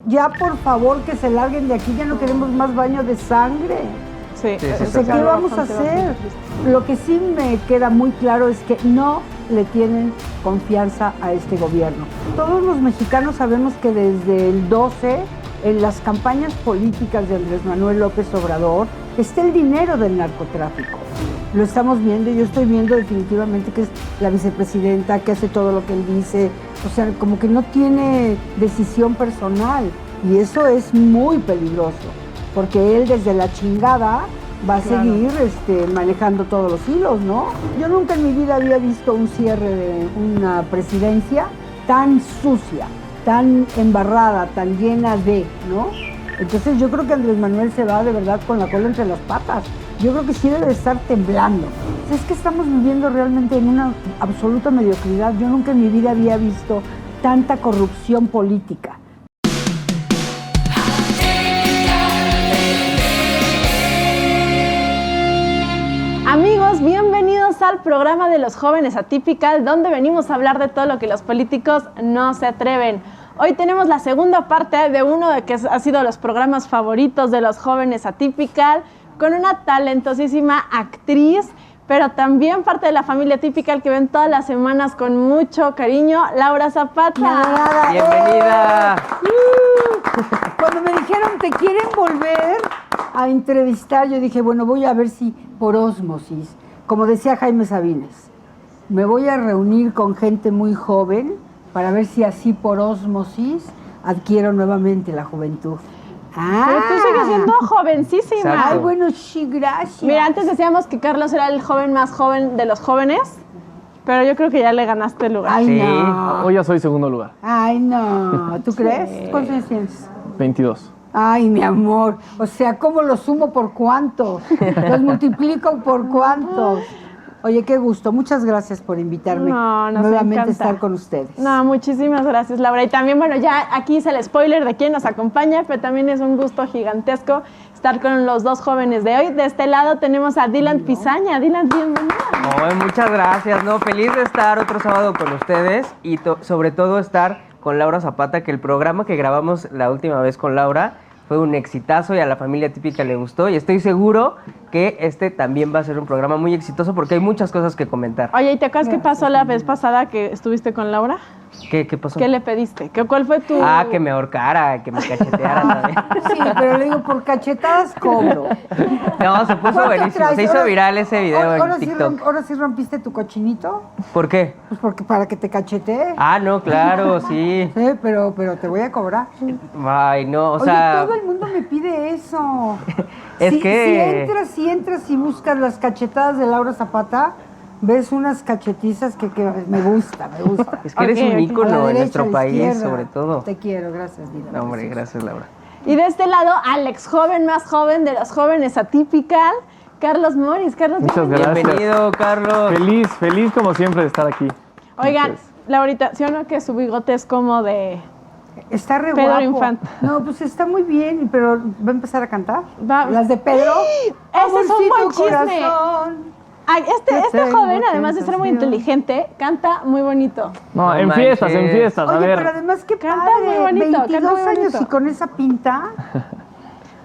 ya por favor que se larguen de aquí, ya no queremos más baño de sangre. Sí, ¿Qué vamos a hacer? Lo que sí me queda muy claro es que no le tienen confianza a este gobierno. Todos los mexicanos sabemos que desde el 12, en las campañas políticas de Andrés Manuel López Obrador, está el dinero del narcotráfico. Lo estamos viendo y yo estoy viendo definitivamente que es la vicepresidenta que hace todo lo que él dice. O sea, como que no tiene decisión personal y eso es muy peligroso, porque él desde la chingada va a seguir manejando todos los hilos, ¿no? Yo nunca en mi vida había visto un cierre de una presidencia tan sucia, tan embarrada, tan llena de, ¿no? Entonces yo creo que Andrés Manuel se va de verdad con la cola entre las patas. Yo creo que sí debe estar temblando. O sea, es que estamos viviendo realmente en una absoluta mediocridad. Yo nunca en mi vida había visto tanta corrupción política. Amigos, bienvenidos al programa de los jóvenes Atypical, donde venimos a hablar de todo lo que los políticos no se atreven. Hoy tenemos la segunda parte de uno de que ha sido los programas favoritos de los jóvenes Atypical, con una talentosísima actriz, pero también parte de la familia Atypical que ven todas las semanas con mucho cariño, Laura Zapata. ¡Bienvenida! Cuando me dijeron, ¿te quieren volver a entrevistar? Yo dije, bueno, voy a ver si por ósmosis, como decía Jaime Sabines, me voy a reunir con gente muy joven para ver si así por ósmosis adquiero nuevamente la juventud. Pero tú sigues siendo jovencísima. Exacto. Ay, bueno, sí, gracias. Mira, antes decíamos que Carlos era el joven más joven de los jóvenes, pero yo creo que ya le ganaste el lugar. Ay, Sí. no. Hoy ya soy segundo lugar. Ay, no. ¿Tú crees? ¿Cuántos años tienes? 22. Ay, mi amor. O sea, ¿cómo los sumo por cuántos? ¿Los multiplico por cuántos? Oye, qué gusto. Muchas gracias por invitarme nuevamente a estar con ustedes. No, muchísimas gracias, Laura. Y también, bueno, ya aquí hice el spoiler de quién nos acompaña, pero también es un gusto gigantesco estar con los dos jóvenes de hoy. De este lado tenemos a Dylan Pizaña. Dylan, bienvenida. Muchas gracias, feliz de estar otro sábado con ustedes y sobre todo estar con Laura Zapata, que el programa que grabamos la última vez con Laura fue un exitazo y a la familia Típica le gustó y estoy seguro que este también va a ser un programa muy exitoso porque hay muchas cosas que comentar. Oye, ¿y te acuerdas qué pasó la vez pasada que estuviste con Laura? ¿Qué pasó? ¿Qué le pediste? ¿Cuál fue tu...? Que me ahorcara, que me cacheteara también. Sí, pero le digo, por cachetadas cobro. No, se puso buenísimo. Se hizo viral ese video en TikTok. ¿Ahora sí rompiste tu cochinito? ¿Por qué? Pues porque para que te cachetee. No, claro, sí. Sí, pero te voy a cobrar. Ay, no, Oye, todo el mundo me pide eso. Es que... Si entras y buscas las cachetadas de Laura Zapata, ves unas cachetizas que me gusta. Es que eres un ícono en nuestro país, sobre todo. Te quiero, gracias, Dina. No, hombre, gracias, Laura. Y de este lado, al ex joven más joven de los jóvenes Atypical, Carlos Moris. Carlos, Muchas gracias. Bienvenido, Carlos. Feliz como siempre de estar aquí. Oigan, Entonces, Laurita, ¿sí o no que su bigote es como de...? Está re Pedro guapo. Infante. No, pues está muy bien, pero ¿va a empezar a cantar? Va. ¿Las de Pedro? Ese es un buen chisme. Corazón. Ay, este tengo joven, además de ser muy tentación. inteligente, canta muy bonito. no, en manches. fiestas, a Oye, ver. pero además qué Canta padre, muy bonito, canta 22 muy años bonito. y con esa pinta.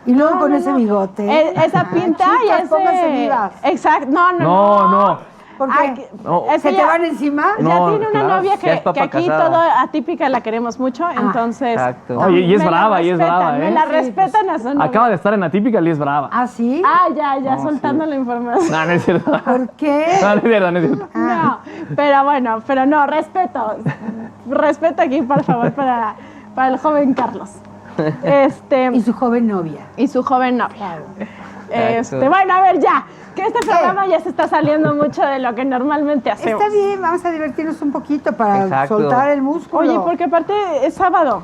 Y luego con ese bigote. Esa pinta Chicas, y ese... pónganse vivas. Exacto, no. No. ¿Por Ay, qué? No. es que ¿Se te ya- van encima? Ya No, tiene una claro, novia ya es que papa aquí casada. todo Atypical la queremos mucho, entonces... Exacto. Oye, y es me la brava, respetan, Me la Sí, respetan a su novia. Acaba de estar en Atypical y es brava. ¿Ah, sí? Ya, soltando sí. la información. No es cierto. ¿Por qué? No es cierto. No, pero no, respeto. Respeto aquí, por favor, para el joven Carlos. Y su joven novia. Y su joven novia. Exacto. Bueno, a ver ya, que este programa ya se está saliendo mucho de lo que normalmente hacemos. Está bien, vamos a divertirnos un poquito para Exacto. soltar el músculo. Oye, porque aparte es sábado,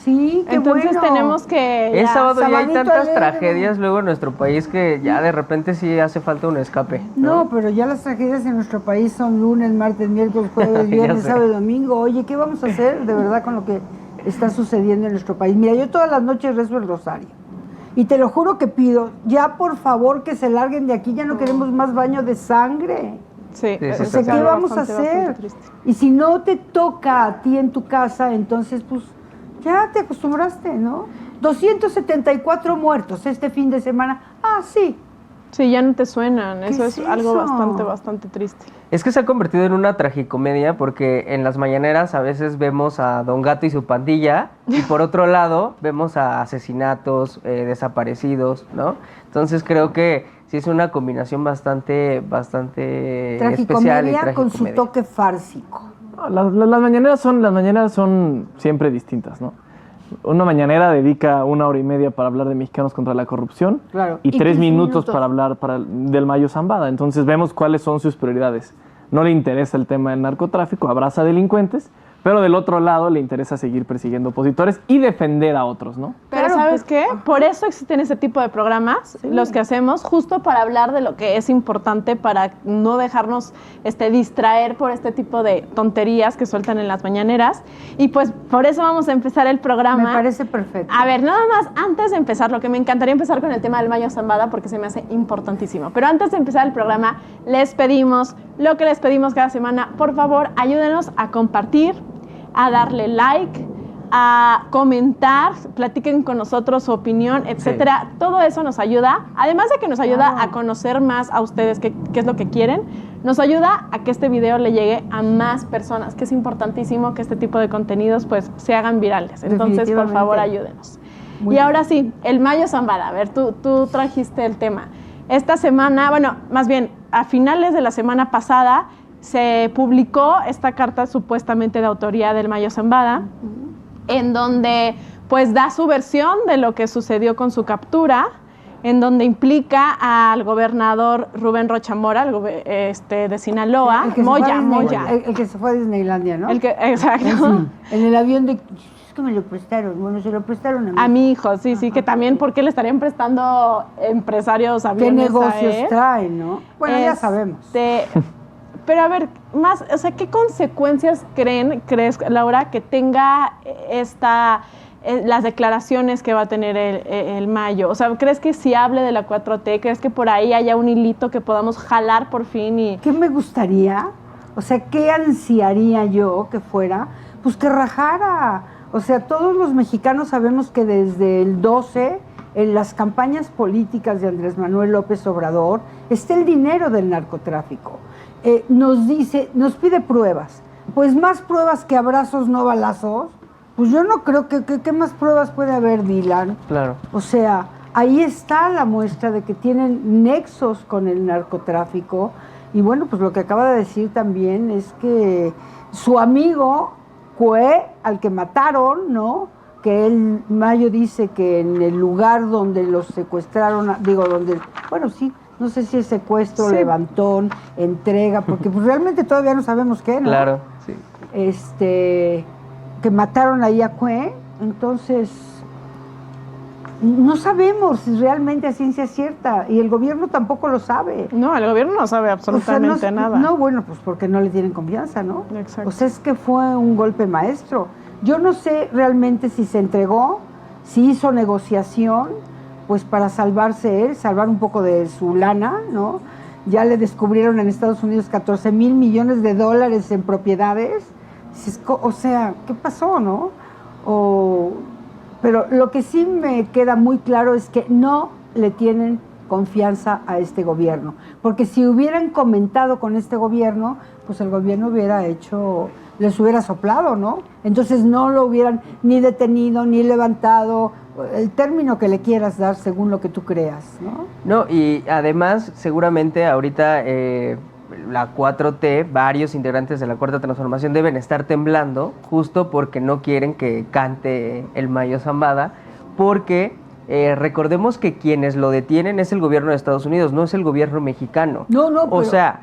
Sí, qué entonces bueno. tenemos que... Es ya- sábado y hay Sabadito tantas alegre. tragedias luego en nuestro país que ya de repente sí hace falta un escape. No, pero ya las tragedias en nuestro país son lunes, martes, miércoles, jueves, Ya viernes, sé. sábado y domingo. Oye, ¿qué vamos a hacer de verdad con lo que está sucediendo en nuestro país? Mira, yo todas las noches rezo el rosario. Y te lo juro que pido, ya por favor que se larguen de aquí, ya no queremos más baño de sangre. Sí, Sí, sí, O sea, sí. ¿qué vamos a bastante hacer? triste. Y si no te toca a ti en tu casa, entonces pues Ya te acostumbraste, ¿no? 274 muertos este fin de semana. Ah, sí. Sí, ya no te suenan. ¿Qué Eso es es algo eso? bastante triste. Es que se ha convertido en una tragicomedia porque en las mañaneras a veces vemos a Don Gato y su pandilla y por otro lado vemos a asesinatos, desaparecidos, ¿no? Entonces creo que sí es una combinación bastante especial y Tragicomedia con su tragicomedia. toque fársico. No, las mañaneras son siempre distintas, ¿no? Una mañanera dedica 1 hora y media para hablar de mexicanos contra la corrupción Claro. y Y 3 15 minutos minutos. para hablar del Mayo Zambada. Entonces vemos cuáles son sus prioridades. No le interesa el tema del narcotráfico, abraza delincuentes, pero del otro lado le interesa seguir persiguiendo opositores y defender a otros, ¿no? Pero Claro, ¿sabes qué? Por eso existen ese tipo de programas, los que hacemos, justo para hablar de lo que es importante, para no dejarnos distraer por este tipo de tonterías que sueltan en las mañaneras. Y pues por eso vamos a empezar el programa. Me parece perfecto. A ver, nada más, antes de empezar, lo que me encantaría empezar con el tema del Mayo Zambada, porque se me hace importantísimo. Pero antes de empezar el programa, les pedimos lo que les pedimos cada semana. Por favor, ayúdenos a compartir, a darle like, a comentar, platiquen con nosotros su opinión, etcétera. Todo eso nos ayuda, además de que nos ayuda Claro. a conocer más a ustedes qué es lo que quieren, nos ayuda a que este video le llegue a más personas, que es importantísimo que este tipo de contenidos pues se hagan virales. Entonces, por favor, ayúdenos. Muy Y ahora bien. sí, el Mayo Zambada. A ver, tú trajiste el tema. Esta semana, bueno, más bien, a finales de la semana pasada, se publicó esta carta supuestamente de autoría del Mayo Zambada, en donde pues da su versión de lo que sucedió con su captura, en donde implica al gobernador Rubén Rocha Mora, de Sinaloa, El que se fue a Moya. El que se fue a Disneylandia, ¿no? Exacto. Sí, en el avión de... Es que me lo prestaron. Bueno, se lo prestaron a mí. A mi hijo, sí, que también, ¿por qué le estarían prestando empresarios ¿Qué aviones negocios a él? traen, no? Bueno, ya sabemos. Pero a ver, más, o sea, ¿qué consecuencias crees, Laura, que tenga las declaraciones que va a tener el Mayo? O sea, ¿crees que si hable de la 4T, crees que por ahí haya un hilito que podamos jalar por fin y... ¿Qué me gustaría? O sea, ¿qué ansiaría yo que fuera? Pues que rajara. O sea, todos los mexicanos sabemos que desde el 12, en las campañas políticas de Andrés Manuel López Obrador, está el dinero del narcotráfico. Nos pide pruebas. Pues más pruebas que abrazos, no balazos. Pues yo no creo ¿qué más pruebas puede haber, Dylan? Claro. O sea, ahí está la muestra de que tienen nexos con el narcotráfico. Y bueno, pues lo que acaba de decir también es que su amigo fue al que mataron, ¿no? Que él, Mayo dice que en el lugar donde los secuestraron, no sé si es secuestro, Sí. levantón, entrega, porque pues realmente todavía no sabemos qué, ¿no? Claro, sí. Que mataron ahí a Cue, entonces no sabemos si realmente a ciencia cierta, y el gobierno tampoco lo sabe. No, el gobierno no sabe absolutamente O sea, nada. No, bueno, pues porque no le tienen confianza, ¿no? Exacto. O sea, es que fue un golpe maestro. Yo no sé realmente si se entregó, si hizo negociación, pues para salvarse él, salvar un poco de su lana, ¿no? Ya le descubrieron en Estados Unidos 14 mil millones de dólares en propiedades. O sea, ¿qué pasó, no? Pero lo que sí me queda muy claro es que no le tienen confianza a este gobierno. Porque si hubieran comentado con este gobierno, pues el gobierno les hubiera soplado, ¿no? Entonces no lo hubieran ni detenido, ni levantado, el término que le quieras dar según lo que tú creas, ¿no? No, y además seguramente ahorita la 4T, varios integrantes de la Cuarta Transformación deben estar temblando justo porque no quieren que cante el Mayo Zambada, porque recordemos que quienes lo detienen es el gobierno de Estados Unidos, no es el gobierno mexicano. No, O sea,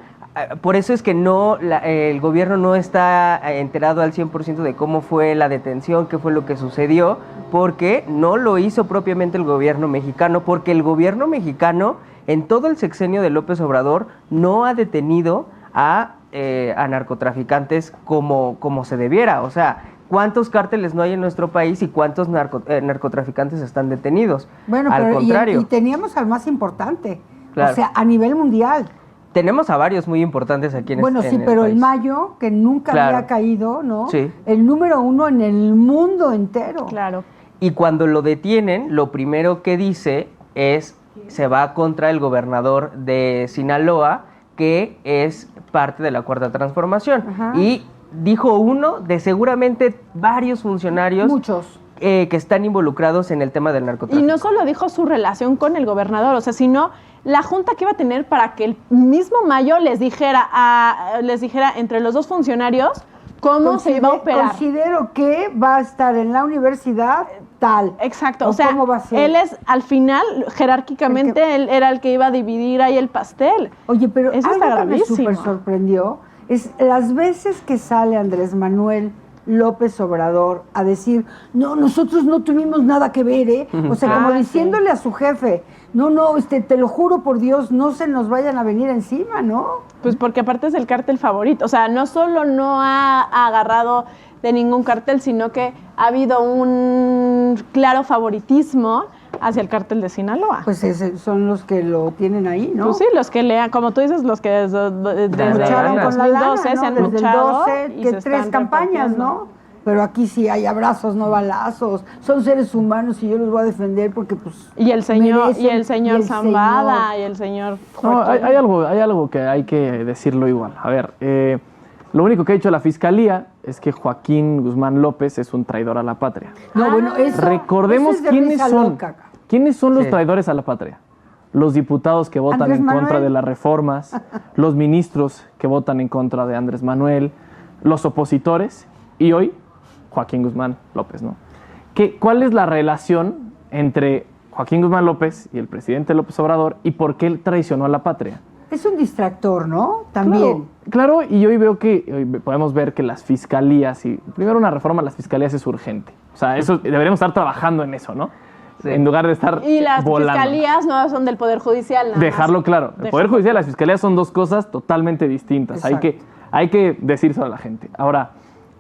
por eso es que el gobierno no está enterado al 100% de cómo fue la detención, qué fue lo que sucedió, porque no lo hizo propiamente el gobierno mexicano, porque el gobierno mexicano en todo el sexenio de López Obrador no ha detenido a narcotraficantes como se debiera. O sea, ¿cuántos cárteles no hay en nuestro país y cuántos narcotraficantes están detenidos? Bueno, al pero contrario. y teníamos al más importante, Claro. o sea, a nivel mundial. tenemos a varios muy importantes aquí en Bueno, en sí, pero el país. Mayo, que nunca Claro. había caído, ¿no? Sí. El número 1 en el mundo entero. Claro. Y cuando lo detienen, lo primero que dice es, se va contra el gobernador de Sinaloa, que es parte de la Cuarta Transformación. Ajá. Y dijo uno de seguramente varios funcionarios Muchos. que están involucrados en el tema del Y narcotráfico. no solo dijo su relación con el gobernador, o sea, sino la junta que iba a tener para que el mismo Mayo les dijera entre los dos funcionarios cómo se iba a operar. Considero que va a estar en la universidad tal. Exacto, ¿O o sea, cómo va a ser? él es, al final, jerárquicamente, él era el que iba a dividir ahí el pastel. Oye, pero Eso algo está que me gravísimo. súper sorprendió es las veces que sale Andrés Manuel López Obrador a decir, no, nosotros no tuvimos nada que ver, ¿eh? O sea, como Sí. diciéndole a su jefe, no, te lo juro por Dios, no se nos vayan a venir encima, ¿no? Pues porque aparte es el cártel favorito. O sea, no solo no ha agarrado de ningún cártel, sino que ha habido un claro favoritismo hacia el cártel de Sinaloa. Pues son los que lo tienen ahí, ¿no? Pues sí, los que lean, como tú dices, los que desde Lucharon lana. con la lana, 2012 se ¿no? han Desde el luchado 12, y que se 3 están campañas, repartiendo. ¿no? Pero aquí sí hay abrazos, no balazos. Son seres humanos y yo los voy a defender porque, pues, Y el señor, merecen, y el señor y el Zambada, señor. y el señor No, Joaquín. hay algo que hay que decirlo igual. A ver, lo único que ha dicho la Fiscalía es que Joaquín Guzmán López es un traidor a la patria. No, bueno, eso, Recordemos eso es de quiénes risa son. loca. ¿Quiénes son los Sí. traidores a la patria? Los diputados que votan Andrés en contra Manuel. de las reformas, los ministros que votan en contra de Andrés Manuel, los opositores y hoy Joaquín Guzmán López, ¿no? ¿Cuál es la relación entre Joaquín Guzmán López y el presidente López Obrador y por qué él traicionó a la patria? Es un distractor, ¿no? También. Claro, y hoy podemos ver que las fiscalías, y primero una reforma a las fiscalías es urgente. O sea, eso deberíamos estar trabajando en eso, ¿no? Sí. En lugar de estar Y las volando. fiscalías no son del Poder Judicial, nada más. Dejarlo claro. El Poder Judicial y las fiscalías son dos cosas totalmente distintas. Hay Exacto. que decírselo a la gente. Ahora,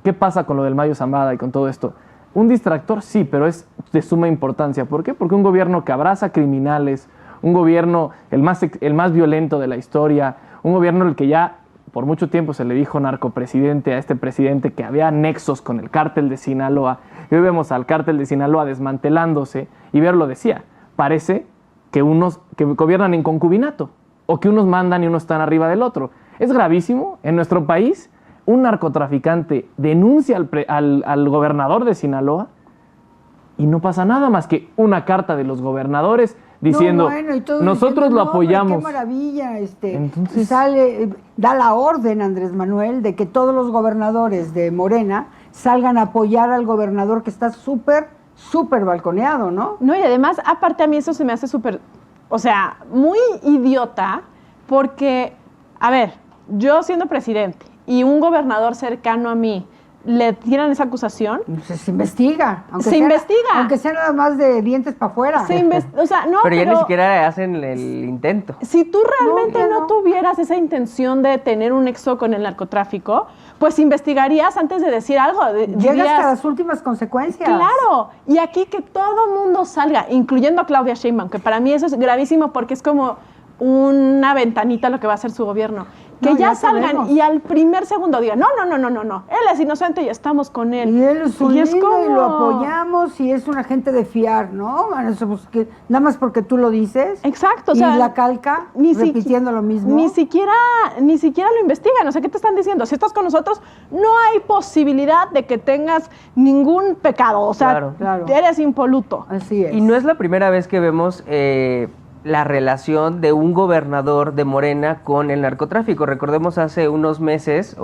¿qué pasa con lo del Mayo Zambada y con todo esto? Un distractor sí, pero es de suma importancia. ¿Por qué? Porque un gobierno que abraza criminales, un gobierno el más violento de la historia, un gobierno al que ya por mucho tiempo se le dijo narcopresidente a este presidente que había nexos con el cártel de Sinaloa. Y hoy vemos al cártel de Sinaloa desmantelándose y Ver lo decía, parece que unos que gobiernan en concubinato o que unos mandan y unos están arriba del otro. Es gravísimo. En nuestro país, un narcotraficante denuncia al gobernador de Sinaloa y no pasa nada más que una carta de los gobernadores diciendo, No, bueno, y todos nosotros diciendo, lo "No, apoyamos". hombre, qué maravilla. Entonces- Da la orden Andrés Manuel de que todos los gobernadores de Morena salgan a apoyar al gobernador que está súper balconeado, ¿no? No, y además, aparte a mí eso se me hace súper, o sea, muy idiota, porque, a ver, yo siendo presidente y un gobernador cercano a mí le tiran esa acusación, Se investiga. Se investiga. Aunque sea nada más de dientes para afuera. o sea, no, pero ya ni siquiera hacen el intento. Si tú realmente ya no no. tuvieras esa intención de tener un nexo con el narcotráfico, pues investigarías antes de decir algo. Llega Dirías, hasta las últimas consecuencias. claro, y aquí que todo mundo salga, incluyendo a Claudia Sheinbaum, que para mí eso es gravísimo porque es como una ventanita a lo que va a hacer su gobierno. Que No, ya ya salgan sabemos. y al primer segundo digan, no, él es inocente y estamos con él. Y él es un Y lindo y como- lo apoyamos y es una gente de fiar, ¿no? Bueno, eso, pues, que, nada más porque tú lo dices. Exacto, o y sea, la calca ni repitiendo lo mismo. Ni siquiera lo investigan. O sea, ¿qué te están diciendo? Si estás con nosotros, no hay posibilidad de que tengas ningún pecado. O sea, Claro. Claro. eres impoluto. Así es. Y no es la primera vez que vemos la relación de un gobernador de Morena con el narcotráfico. Recordemos hace unos meses,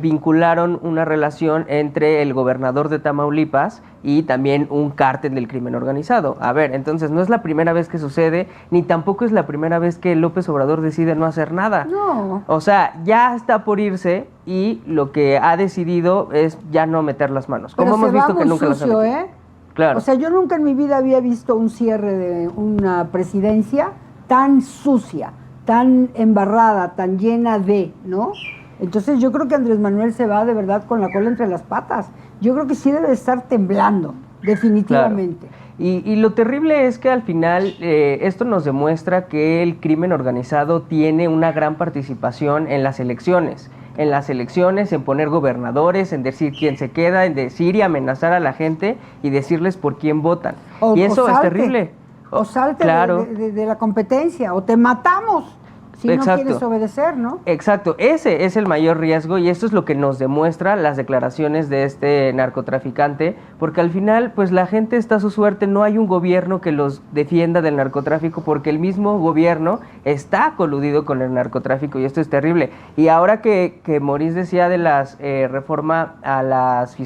vincularon una relación entre el gobernador de Tamaulipas y también un cártel del crimen organizado. A ver, entonces no es la primera vez que sucede, ni tampoco es la primera vez que López Obrador decide no hacer nada. No. O sea, ya está por irse y lo que ha decidido es ya no meter las manos. Como Pero hemos se va visto que muy nunca sucio, las ha metido. ¿eh? Claro. O sea, yo nunca en mi vida había visto un cierre de una presidencia tan sucia, tan embarrada, tan llena de, ¿no? Entonces yo creo que Andrés Manuel se va de verdad con la cola entre las patas. Yo creo que sí debe estar temblando, definitivamente. Claro. Y lo terrible es que al final esto nos demuestra que el crimen organizado tiene una gran participación en las elecciones. En poner gobernadores, en decir quién se queda, en decir y amenazar a la gente y decirles por quién votan. Y eso es terrible. O salte claro. de la competencia, o te matamos. Si no quieres obedecer, ¿no? Exacto, ese es el mayor riesgo y esto es lo que nos demuestra las declaraciones de este narcotraficante, porque al final, pues la gente está a su suerte, no hay un gobierno que los defienda del narcotráfico, porque el mismo gobierno está coludido con el narcotráfico y esto es terrible. Y ahora que Maurice decía de las reforma a las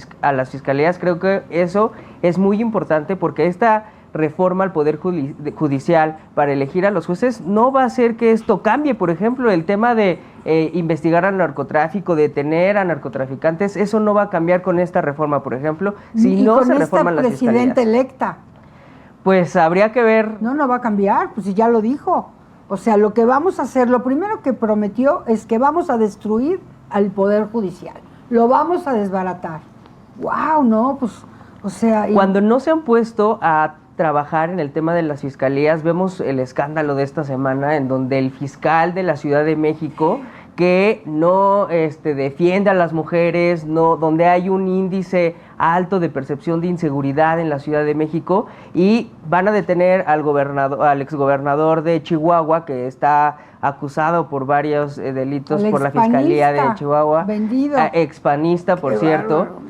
fiscalías, creo que eso es muy importante porque esta reforma al Poder Judicial para elegir a los jueces no va a hacer que esto cambie. Por ejemplo, el tema de investigar al narcotráfico, detener a narcotraficantes, eso no va a cambiar con esta reforma, por ejemplo, si no se reforman las fiscalías. Y con esta presidenta electa. Pues habría que ver. No va a cambiar, pues si ya lo dijo. O sea, lo que vamos a hacer, lo primero que prometió es que vamos a destruir al Poder Judicial. Lo vamos a desbaratar. ¡Wow! No, pues, o sea... Cuando no se han puesto a trabajar en el tema de las fiscalías, vemos el escándalo de esta semana en donde el fiscal de la Ciudad de México que no defiende a las mujeres, donde hay un índice alto de percepción de inseguridad en la Ciudad de México, y van a detener al exgobernador de Chihuahua, que está acusado por varios delitos por la Fiscalía de Chihuahua, vendido, expanista, por cierto, bárbaro.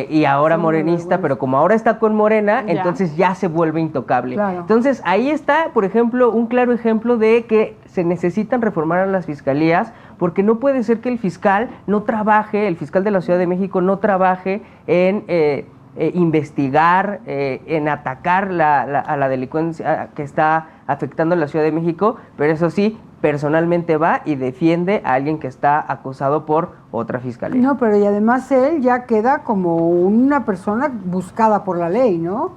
Y ahora morenista, pero como ahora está con Morena, entonces ya se vuelve intocable. Claro. Entonces ahí está, por ejemplo, un claro ejemplo de que se necesitan reformar a las fiscalías, porque no puede ser que el fiscal de la Ciudad de México no trabaje en investigar, en atacar a la delincuencia que está afectando a la Ciudad de México, pero eso sí, personalmente va y defiende a alguien que está acusado por otra fiscalía. No, pero y además él ya queda como una persona buscada por la ley, ¿no?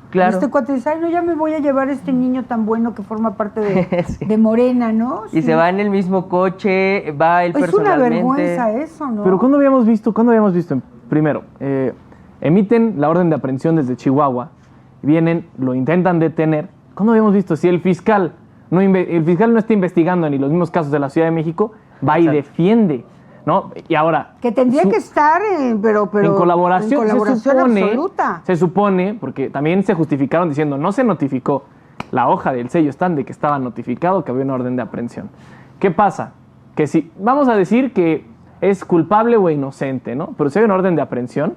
Claro. Este cuate dice, ay, no, ya me voy a llevar a este niño tan bueno que forma parte de, sí. de Morena, ¿no? Y se va en el mismo coche, va él personalmente. Es una vergüenza eso, ¿no? Pero ¿cuándo habíamos visto? Primero, emiten la orden de aprehensión desde Chihuahua, vienen, lo intentan detener. ¿Cuándo habíamos visto? Si el fiscal no está investigando ni los mismos casos de la Ciudad de México, va y defiende, ¿no? Y ahora... Que tendría que estar, pero en colaboración absoluta. Se supone, porque también se justificaron diciendo, no se notificó, la hoja del sello está de que estaba notificado que había una orden de aprehensión. ¿Qué pasa? Que si, vamos a decir que es culpable o inocente, ¿no? Pero si hay una orden de aprehensión,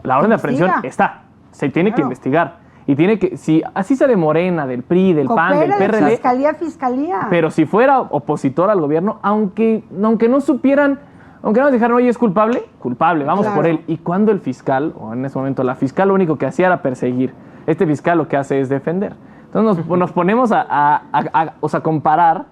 la orden de aprehensión está, se tiene que investigar. Y tiene que, si así sea de Morena, del PRI, del PAN, del PRD... Fiscalía. Pero si fuera opositor al gobierno, aunque no supieran, aunque no nos dijeran, oye, ¿es culpable? Culpable, vamos por él. Y cuando el fiscal, o en ese momento la fiscal, lo único que hacía era perseguir. Este fiscal lo que hace es defender. Entonces nos ponemos a comparar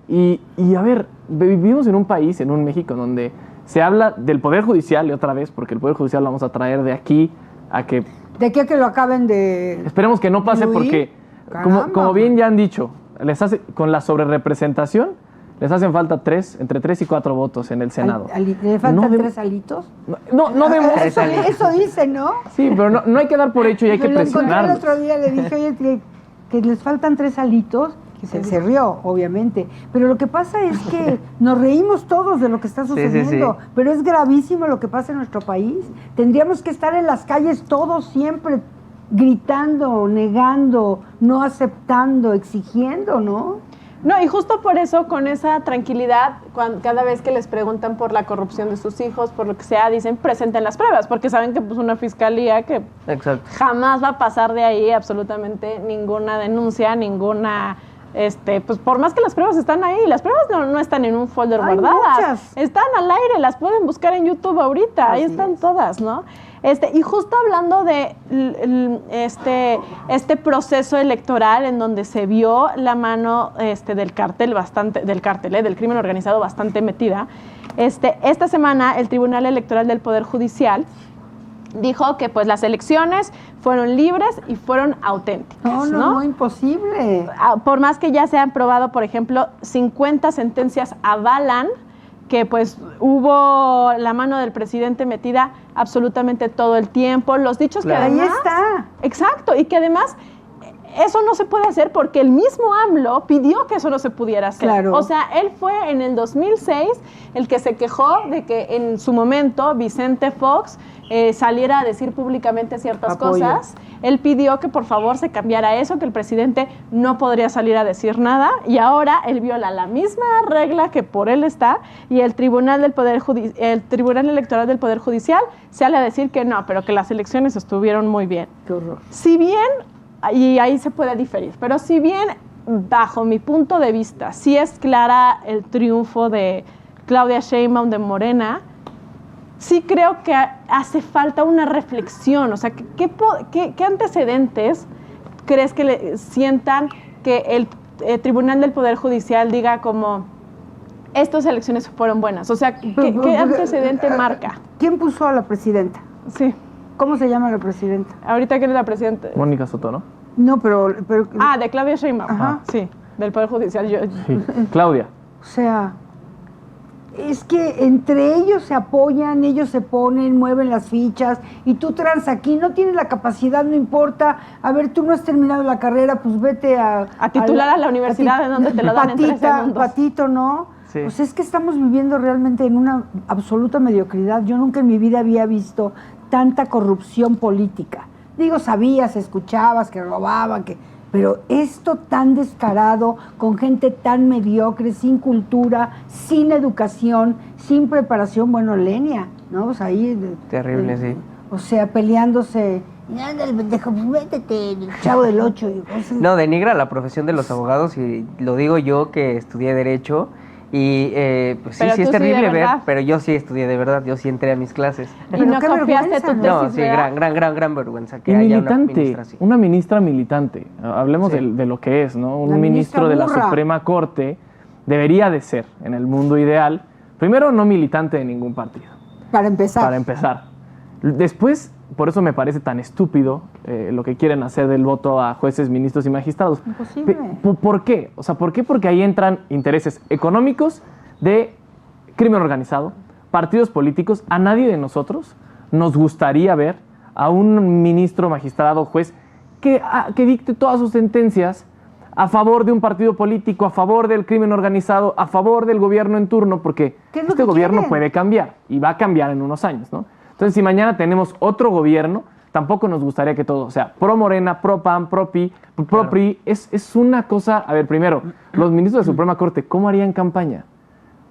y a ver, vivimos en un país, en un México, donde se habla del Poder Judicial, y otra vez, porque el Poder Judicial lo vamos a traer de aquí a que... ¿De aquí a que lo acaben de...? Esperemos que no pase porque, como bien ya han dicho, con la sobrerepresentación, les hacen falta entre 3 y 4 votos en el Senado. ¿Le faltan 3 alitos? No vemos... Eso dice, ¿no? Sí, pero no hay que dar por hecho y hay que presionarlos. El otro día le dije, oye, que les faltan 3 alitos. Se rió, obviamente. Pero lo que pasa es que nos reímos todos de lo que está sucediendo. Sí. Pero es gravísimo lo que pasa en nuestro país. Tendríamos que estar en las calles todos siempre gritando, negando, no aceptando, exigiendo, ¿no? No, y justo por eso, con esa tranquilidad, cada vez que les preguntan por la corrupción de sus hijos, por lo que sea, dicen, presenten las pruebas, porque saben que pues una fiscalía que jamás va a pasar de ahí absolutamente ninguna denuncia, ninguna... pues por más que las pruebas están ahí, las pruebas no están en un folder guardadas, muchas. Están al aire, las pueden buscar en YouTube ahorita, ahí están todas, ¿no? Y justo hablando de este proceso electoral en donde se vio la mano del crimen organizado bastante metida, esta semana el Tribunal Electoral del Poder Judicial dijo que pues las elecciones fueron libres y fueron auténticas. No, imposible. Por más que ya se han probado, por ejemplo, 50 sentencias avalan que pues hubo la mano del presidente metida absolutamente todo el tiempo, los dichos Claro. que además... Ahí está. Exacto, y que además eso no se puede hacer porque el mismo AMLO pidió que eso no se pudiera hacer. Claro. O sea, él fue en el 2006 el que se quejó de que en su momento Vicente Fox saliera a decir públicamente ciertas Apoyo. cosas. Él pidió que por favor se cambiara eso, que el presidente no podría salir a decir nada, y ahora él viola la misma regla que por él está, y el Tribunal Electoral del Poder Judicial sale a decir que no, pero que las elecciones estuvieron muy bien. Qué horror. Si bien, y ahí se puede diferir, pero si bien, bajo mi punto de vista, sí es clara el triunfo de Claudia Sheinbaum de Morena, sí creo que hace falta una reflexión. O sea, ¿qué antecedentes crees que le sientan que el Tribunal del Poder Judicial diga como estas elecciones fueron buenas? O sea, ¿qué antecedente marca? ¿Quién puso a la presidenta? Sí, ¿Cómo se llama la presidenta? ahorita que eres la presidenta. Mónica Soto, ¿no? No, pero De Claudia Sheinbaum. Ajá. Sí, del Poder Judicial. Sí. Claudia. o sea, es que entre ellos se apoyan, ellos se ponen, mueven las fichas, y tú trans aquí, no tienes la capacidad, no importa. A ver, tú no has terminado la carrera, pues vete a titular a la universidad, en donde te lo dan en 3 segundos. Patito, ¿no? Sí. Pues es que estamos viviendo realmente en una absoluta mediocridad. Yo nunca en mi vida había visto tanta corrupción política. Digo, sabías, escuchabas que robaban, pero esto tan descarado, con gente tan mediocre, sin cultura, sin educación, sin preparación, bueno, Lenia, ¿no? Pues ahí... Terrible, sí. O sea, peleándose... Ándale, pendejo, pues métete, el Chavo del 8. No, denigra la profesión de los abogados, y lo digo yo que estudié Derecho. Y pues sí, Pero sí es tú sí, de terrible ver, verdad. pero yo sí estudié de verdad, yo sí entré a mis clases. Y Pero no qué confiaste vergüenza, tu ¿no? tesis, No, sí, ¿verdad? gran vergüenza que Y haya una militante, ministra así. una ministra militante. Hablemos Sí. de lo que es, ¿no? Un La ministro de la ministra burra. Suprema Corte debería de ser, en el mundo ideal, primero no militante de ningún partido, Para empezar. para empezar. Después, por eso me parece tan estúpido lo que quieren hacer del voto a jueces, ministros y magistrados. Imposible. ¿Por qué? O sea, ¿por qué? Porque ahí entran intereses económicos de crimen organizado, partidos políticos. A nadie de nosotros nos gustaría ver a un ministro, magistrado, juez que dicte todas sus sentencias a favor de un partido político, a favor del crimen organizado, a favor del gobierno en turno, porque ¿Qué es lo este que gobierno quieren? puede cambiar y va a cambiar en unos años, ¿no? Entonces, si mañana tenemos otro gobierno, tampoco nos gustaría que todo, o sea, pro Morena, pro PAN, pro PRI, es una cosa. A ver, primero, los ministros de Suprema Corte, ¿cómo harían campaña?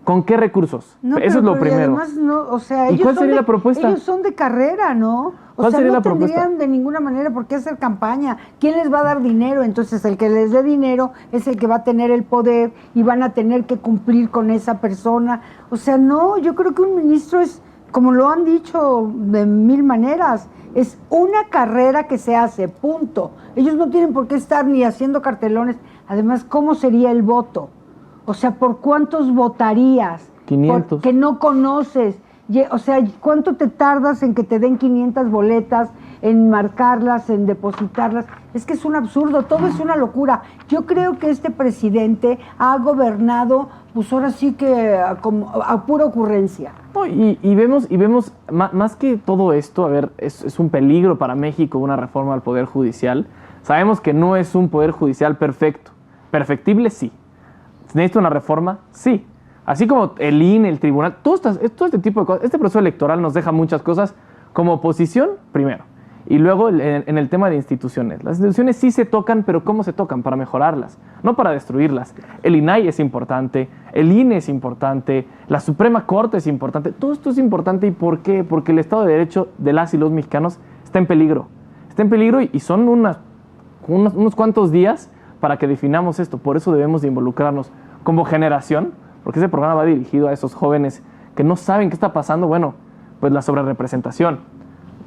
¿Con qué recursos? No, Eso es lo pero primero. Además, no, o sea, ¿Y ellos cuál son sería de- la propuesta? Ellos son de carrera, ¿no? O ¿Cuál sea, sería no la propuesta? tendrían de ninguna manera por qué hacer campaña. ¿Quién les va a dar dinero? Entonces, el que les dé dinero es el que va a tener el poder y van a tener que cumplir con esa persona. O sea, no, yo creo que un ministro es, como lo han dicho de mil maneras, es una carrera que se hace, punto. Ellos no tienen por qué estar ni haciendo cartelones. Además, ¿cómo sería el voto? O sea, ¿por cuántos votarías? 500. Que no conoces. O sea, ¿cuánto te tardas en que te den 500 boletas, en marcarlas, en depositarlas? Es que es un absurdo, todo es una locura. Yo creo que este presidente ha gobernado, pues ahora sí que a pura ocurrencia. No, y vemos más que todo esto, a ver, es un peligro para México una reforma al Poder Judicial. Sabemos que no es un Poder Judicial perfecto. Perfectible, sí. ¿Necesita una reforma? Sí. Así como el INE, el tribunal, todo este tipo de cosas. Este proceso electoral nos deja muchas cosas como oposición, primero. Y luego en el tema de instituciones. Las instituciones sí se tocan, pero ¿cómo se tocan? Para mejorarlas, no para destruirlas. El INAI es importante, el INE es importante, la Suprema Corte es importante. Todo esto es importante. ¿Y por qué? Porque el Estado de Derecho de las y los mexicanos está en peligro. Está en peligro y son unos cuantos días para que definamos esto. Por eso debemos de involucrarnos como generación, porque ese programa va dirigido a esos jóvenes que no saben qué está pasando. Bueno, pues la sobrerepresentación,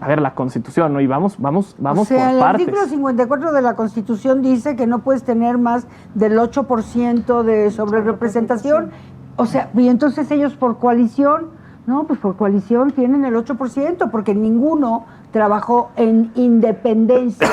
a ver, la Constitución, ¿no? Y vamos O sea, por el partes. artículo 54 de la Constitución dice que no puedes tener más del 8% de sobrerepresentación. O sea, y entonces ellos por coalición, no, pues por coalición tienen el 8%, porque ninguno trabajó en independencia,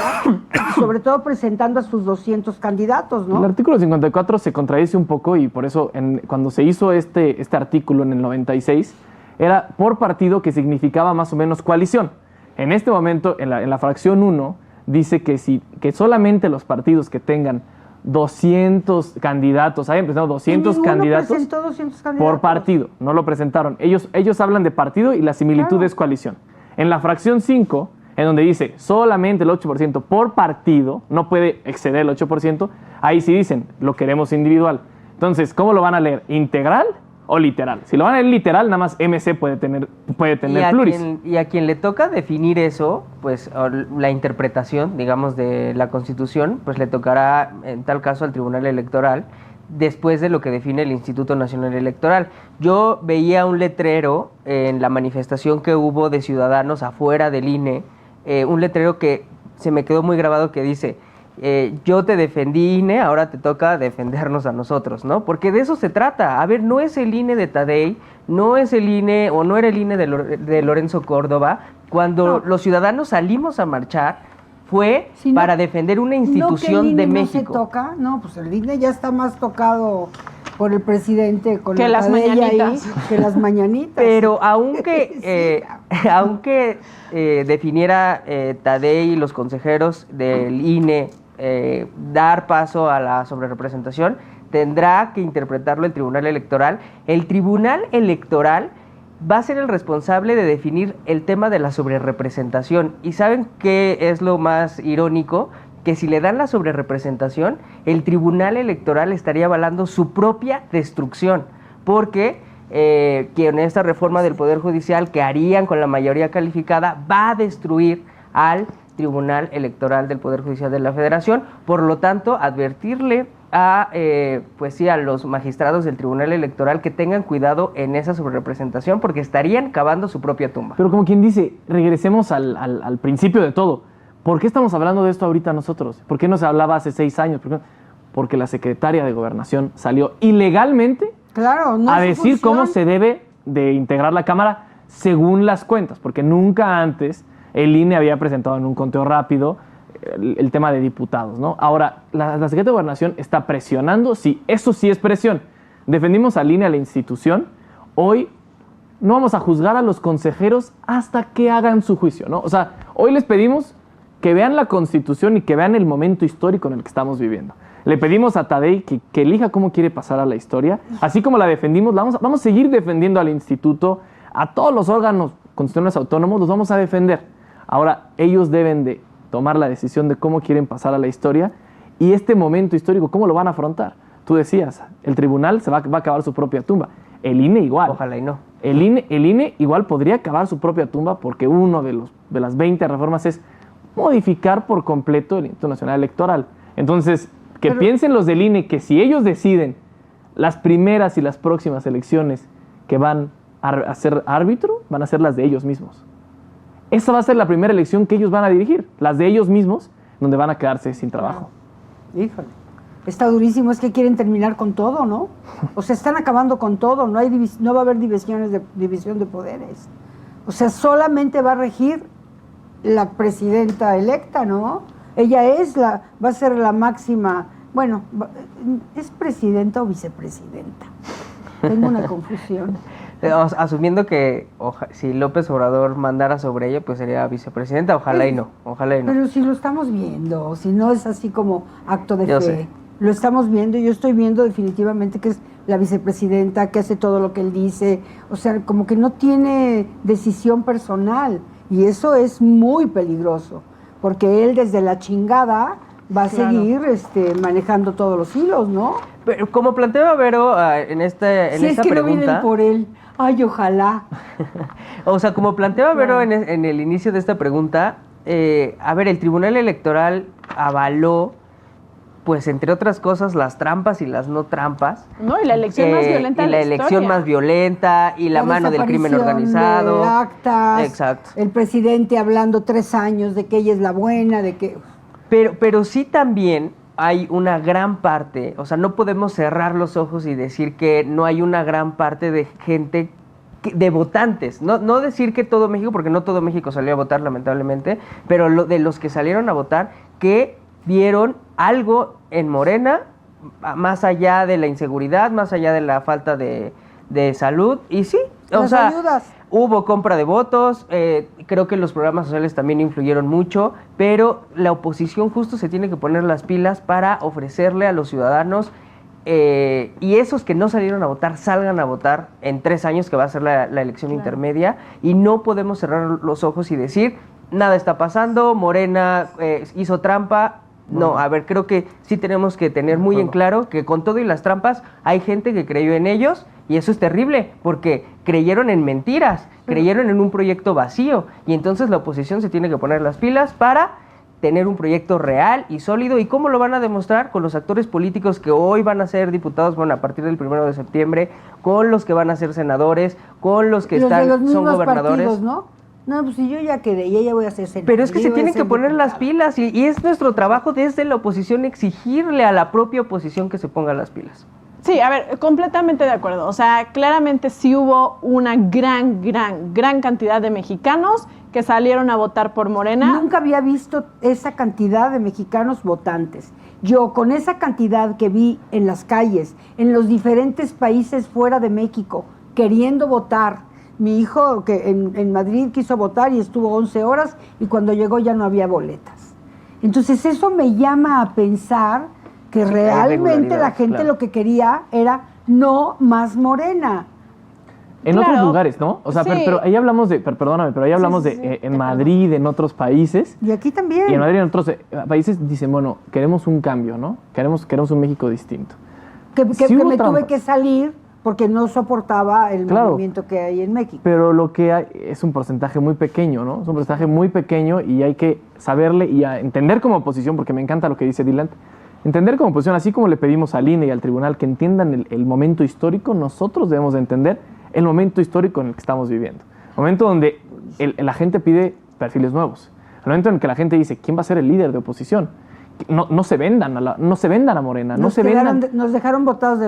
sobre todo presentando a sus 200 candidatos, ¿no? El artículo 54 se contradice un poco y por eso cuando se hizo este artículo en el 96, era por partido, que significaba más o menos coalición. En este momento, en la fracción 1, dice que solamente los partidos que tengan 200 candidatos, hayan presentado 200 candidatos, 200 candidatos por partido, no lo presentaron. Ellos hablan de partido y la similitud es coalición. En la fracción 5, en donde dice solamente el 8% por partido, no puede exceder el 8%, ahí sí dicen, lo queremos individual. Entonces, ¿cómo lo van a leer? ¿Integral o literal? Si lo van a leer literal, nada más MC puede tener pluris. Y a quien le toca definir eso, pues la interpretación, digamos, de la Constitución, pues le tocará, en tal caso, al Tribunal Electoral, después de lo que define el Instituto Nacional Electoral. Yo veía un letrero en la manifestación que hubo de ciudadanos afuera del INE, un letrero que se me quedó muy grabado que dice, yo te defendí, INE, ahora te toca defendernos a nosotros, ¿no? Porque de eso se trata. A ver, no es el INE de Tadei, no es el INE, o no era el INE de Lorenzo Córdoba. Cuando los ciudadanos salimos a marchar, fue para defender una institución de México. ¿No se toca? No, pues el INE ya está más tocado por el presidente con que las mañanitas. Que las mañanitas. Pero aunque definiera Tadei y los consejeros del INE dar paso a la sobrerepresentación, tendrá que interpretarlo el Tribunal Electoral. El Tribunal Electoral va a ser el responsable de definir el tema de la sobrerepresentación. ¿Y saben qué es lo más irónico? Que si le dan la sobrerepresentación, el Tribunal Electoral estaría avalando su propia destrucción, porque con esta reforma del Poder Judicial que harían con la mayoría calificada, va a destruir al Tribunal Electoral del Poder Judicial de la Federación. Por lo tanto, advertirle a los magistrados del Tribunal Electoral que tengan cuidado en esa sobrerepresentación, porque estarían cavando su propia tumba. Pero como quien dice, regresemos al principio de todo. ¿Por qué estamos hablando de esto ahorita nosotros? ¿Por qué no se hablaba hace 6 años? Porque la secretaria de Gobernación salió ilegalmente a decir cómo se debe de integrar la Cámara según las cuentas, porque nunca antes el INE había presentado en un conteo rápido el tema de diputados, ¿no? Ahora, la Secretaría de Gobernación está presionando, sí, eso sí es presión. Defendimos al INE, a la institución. Hoy no vamos a juzgar a los consejeros hasta que hagan su juicio, ¿no? O sea, hoy les pedimos que vean la Constitución y que vean el momento histórico en el que estamos viviendo. Le pedimos a Tadei que elija cómo quiere pasar a la historia. Así como la defendimos, vamos a seguir defendiendo al instituto, a todos los órganos constitucionales autónomos, los vamos a defender. Ahora, ellos deben de tomar la decisión de cómo quieren pasar a la historia y este momento histórico, cómo lo van a afrontar. Tú decías, el tribunal va a acabar su propia tumba. El INE igual. Ojalá y no. El INE igual podría acabar su propia tumba porque uno de las 20 reformas es modificar por completo el Instituto Nacional Electoral. Entonces, piensen los del INE que si ellos deciden las primeras y las próximas elecciones que van a ser árbitro, van a ser las de ellos mismos. Esa va a ser la primera elección que ellos van a dirigir, las de ellos mismos, donde van a quedarse sin trabajo. Híjole, está durísimo, es que quieren terminar con todo, ¿no? O sea, están acabando con todo, no va a haber división de poderes. O sea, solamente va a regir la presidenta electa, ¿no? Ella va a ser la máxima, bueno, ¿es presidenta o vicepresidenta? Tengo una confusión. Asumiendo que si López Obrador mandara sobre ella, pues sería vicepresidenta, ojalá y no. Pero si lo estamos viendo, si no es así como acto de Yo fe. sé. Lo estamos viendo, yo estoy viendo definitivamente que es la vicepresidenta, que hace todo lo que él dice, o sea, como que no tiene decisión personal, y eso es muy peligroso, porque él desde la chingada va a seguir manejando todos los hilos, ¿no? Pero como planteaba Vero en esta que no vienen pregunta... por él. Ay, ojalá. O sea, como planteaba Vero en el inicio de esta pregunta, a ver, el Tribunal Electoral avaló, pues entre otras cosas, las trampas y las no trampas. No, y la elección más violenta de la elección historia. más violenta y la mano del crimen organizado. De actas, Exacto. el presidente hablando 3 años de que ella es la buena, de que... Pero sí también hay una gran parte, o sea, no podemos cerrar los ojos y decir que no hay una gran parte de gente de votantes, no decir que todo México, porque no todo México salió a votar lamentablemente, pero de los que salieron a votar, que vieron algo en Morena, más allá de la inseguridad, más allá de la falta de salud, y sí, o Las sea, ayudas. hubo compra de votos, creo que los programas sociales también influyeron mucho, pero la oposición justo se tiene que poner las pilas para ofrecerle a los ciudadanos y esos que no salieron a votar, salgan a votar en 3 años, que va a ser la elección intermedia, y no podemos cerrar los ojos y decir, nada está pasando, Morena hizo trampa. No, a ver, creo que sí tenemos que tener muy en claro que con todo y las trampas hay gente que creyó en ellos, y eso es terrible, porque creyeron en mentiras, creyeron en un proyecto vacío, y entonces la oposición se tiene que poner las pilas para tener un proyecto real y sólido. ¿Y cómo lo van a demostrar? Con los actores políticos que hoy van a ser diputados, bueno, a partir del 1 de septiembre, con los que van a ser senadores, con los que Los de los son mismos gobernadores. partidos, ¿no? No, pues si yo ya quedé, ya voy a ser senador. Pero es que ya se voy a tienen ser que poner las diputada. pilas y es nuestro trabajo desde la oposición exigirle a la propia oposición que se ponga las pilas. Sí, a ver, completamente de acuerdo. O sea, claramente sí hubo una gran cantidad de mexicanos que salieron a votar por Morena. Nunca había visto esa cantidad de mexicanos votantes. Yo, con esa cantidad que vi en las calles, en los diferentes países fuera de México, queriendo votar. Mi hijo que en Madrid quiso votar y estuvo 11 horas y cuando llegó ya no había boletas. Entonces eso me llama a pensar que realmente la gente claro. lo que quería era no más Morena. En Claro. otros lugares, ¿no? O sea, Sí. pero ahí hablamos de, perdóname, pero ahí hablamos sí, sí. de en Madrid, en otros países. Y aquí también. Y en Madrid y en otros países dicen, bueno, queremos un cambio, ¿no? Queremos un México distinto. Que Sí hubo me tuve trampas. que salir porque no soportaba el Claro. movimiento que hay en México. Pero lo que hay es un porcentaje muy pequeño, ¿no? Es un porcentaje muy pequeño y hay que saberle y a entender como oposición, porque me encanta lo que dice Dylan, entender como oposición, así como le pedimos al INE y al tribunal que entiendan el momento histórico, nosotros debemos de entender el momento histórico en el que estamos viviendo. El momento donde la gente pide perfiles nuevos. El momento en el que la gente dice, ¿quién va a ser el líder de oposición? No se vendan a Morena, no se vendan. Nos dejaron botados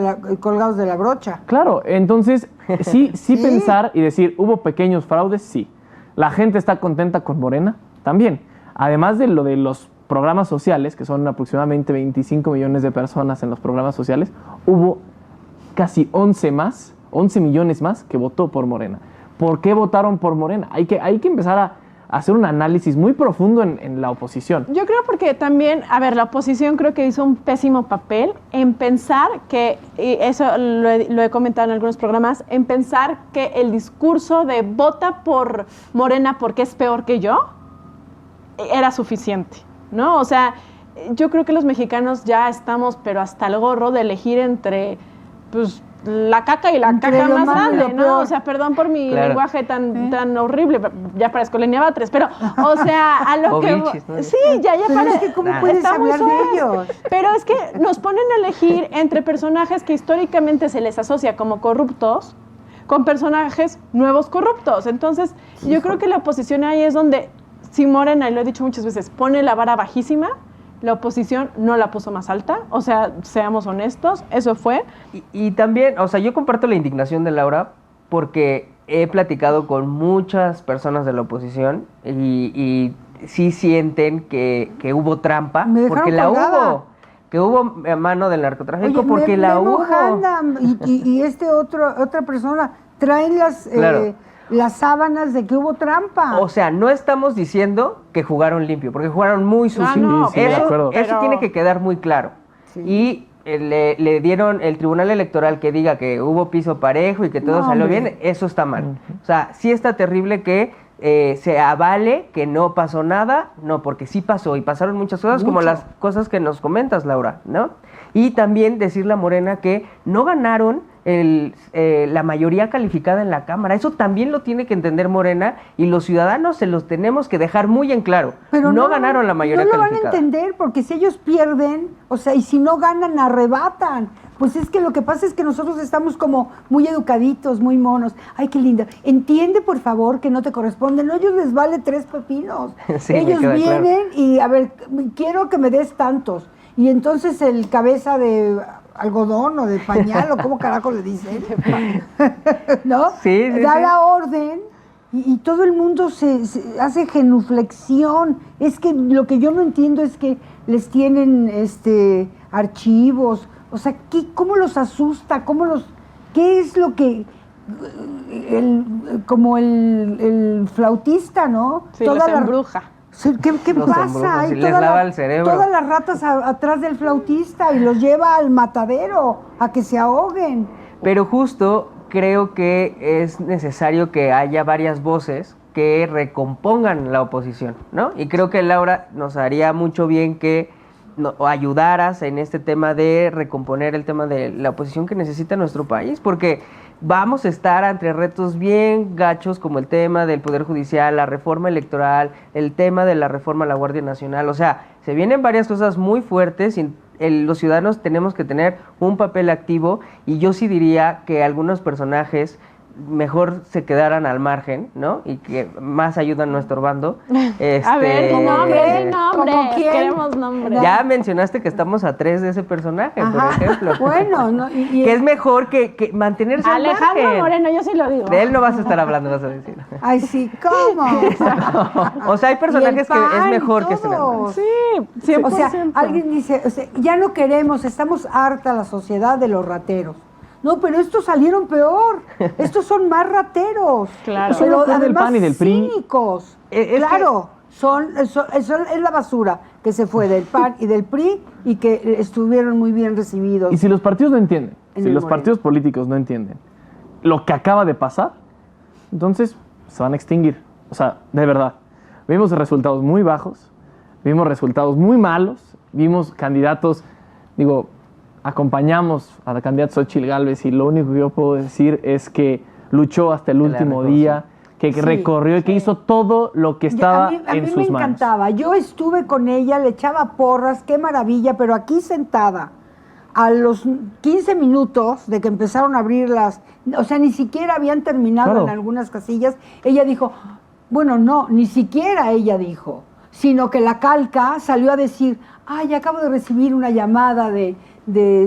colgados de la brocha. Claro, entonces sí Sí. pensar y decir, ¿hubo pequeños fraudes? Sí. ¿La gente está contenta con Morena? También. Además de lo de los programas sociales, que son aproximadamente 25 millones de personas en los programas sociales, hubo casi 11 millones más que votó por Morena. ¿Por qué votaron por Morena? Hay que empezar a hacer un análisis muy profundo en la oposición. Yo creo porque también, a ver, la oposición creo que hizo un pésimo papel en pensar que, y eso lo he comentado en algunos programas, en pensar que el discurso de vota por Morena porque es peor que yo, era suficiente, ¿no? O sea, yo creo que los mexicanos ya estamos, pero hasta el gorro de elegir entre, pues, la caca y la Entre caca lo más malo y grande, lo ¿no? peor. O sea, perdón por mi Claro. lenguaje tan horrible, ya parezco Lenia Batres, pero, o sea, a lo O que... bichis, ¿no? Sí, ya Pero parece... es que ¿cómo Nah. puedes Está muy hablar de suave. ellos? Pero es que nos ponen a elegir entre personajes que históricamente se les asocia como corruptos con personajes nuevos corruptos. Entonces, yo creo que la oposición ahí es donde, si Morena, y lo he dicho muchas veces, pone la vara bajísima, la oposición no la puso más alta. O sea, seamos honestos, eso fue. Y también, o sea, yo comparto la indignación de Laura porque he platicado con muchas personas de la oposición y sí sienten que hubo trampa, Me dejaron porque la colgada. hubo, que hubo mano del narcotráfico, Oye, porque la Memo hubo. Handam y otra persona traen Claro. las sábanas de que hubo trampa. O sea, no estamos diciendo que jugaron limpio, porque jugaron muy sucio. no, sí, de acuerdo. Eso pero- tiene que quedar muy claro. Sí. Y le dieron el Tribunal Electoral que diga que hubo piso parejo y que todo No, salió hombre. bien, eso está mal. O sea, sí está terrible que se avale que no pasó nada, no, porque sí pasó y pasaron muchas cosas, como Mucho. las cosas que nos comentas, Laura, ¿no? Y también decirle a Morena que no ganaron la mayoría calificada en la Cámara. Eso también lo tiene que entender Morena y los ciudadanos se los tenemos que dejar muy en claro. Pero no ganaron la mayoría No lo van a calificada. entender porque si ellos pierden, o sea, y si no ganan, arrebatan. Pues es que lo que pasa es que nosotros estamos como muy educaditos, muy monos. Ay, qué linda. Entiende, por favor, que no te corresponden. A ellos les vale 3 pepinos. Sí, me ellos queda vienen y, a ver, quiero que me des tantos. Y entonces el cabeza de algodón o de pañal o cómo carajo le dicen, ¿no? Sí, da sí. la orden y todo el mundo se hace genuflexión. Es que lo que yo no entiendo es que les tienen archivos, o sea, ¿cómo los asusta? ¿Qué es lo que como el flautista, ¿no? Sí, los embruja. ¿Qué Los pasa? embruja, Hay sí, les lava el cerebro. todas las ratas atrás del flautista y los lleva al matadero a que se ahoguen. Pero justo creo que es necesario que haya varias voces que recompongan la oposición, ¿no? Y creo que, Laura, nos haría mucho bien que ayudaras en este tema de recomponer el tema de la oposición que necesita nuestro país, porque vamos a estar ante retos bien gachos como el tema del Poder Judicial, la reforma electoral, el tema de la reforma a la Guardia Nacional. O sea, se vienen varias cosas muy fuertes y los ciudadanos tenemos que tener un papel activo, y yo sí diría que algunos personajes mejor se quedaran al margen, ¿no? Y que más ayudan no estorbando. A ver, nombres, ¿Cómo quién? queremos nombres. Ya mencionaste que estamos a 3 de ese personaje, Ajá. por ejemplo. Bueno, ¿no? Que es mejor que mantenerse al Alejandro margen. Moreno, yo sí lo digo. De él no vas a estar hablando, vas a decir. Ay, sí, ¿cómo? O sea, hay personajes que es PAN, mejor que estén al margen. Sí, 100%. O sea, alguien dice, ya no queremos, estamos harta la sociedad de los rateros. No, pero estos salieron peor. Estos son más rateros. Claro. Pero Son del además PAN y del PRI. cínicos. Es claro, es la basura que se fue del PAN y del PRI y que estuvieron muy bien recibidos. Y si los partidos no entienden, En si el los Moreno. partidos políticos no entienden lo que acaba de pasar, entonces se van a extinguir. O sea, de verdad. Vimos resultados muy bajos, vimos resultados muy malos, vimos candidatos, acompañamos a la candidata Xóchitl Gálvez y lo único que yo puedo decir es que luchó hasta el Que la último reconoció. día, que Sí, recorrió y que sí. hizo todo lo que estaba a en mí sus me manos. encantaba. Yo estuve con ella, le echaba porras, qué maravilla, pero aquí sentada, a los 15 minutos de que empezaron a abrir o sea, ni siquiera habían terminado Claro. en algunas casillas, ella dijo, bueno, no, ni siquiera ella dijo, sino que la calca salió a decir, ay, acabo de recibir una llamada de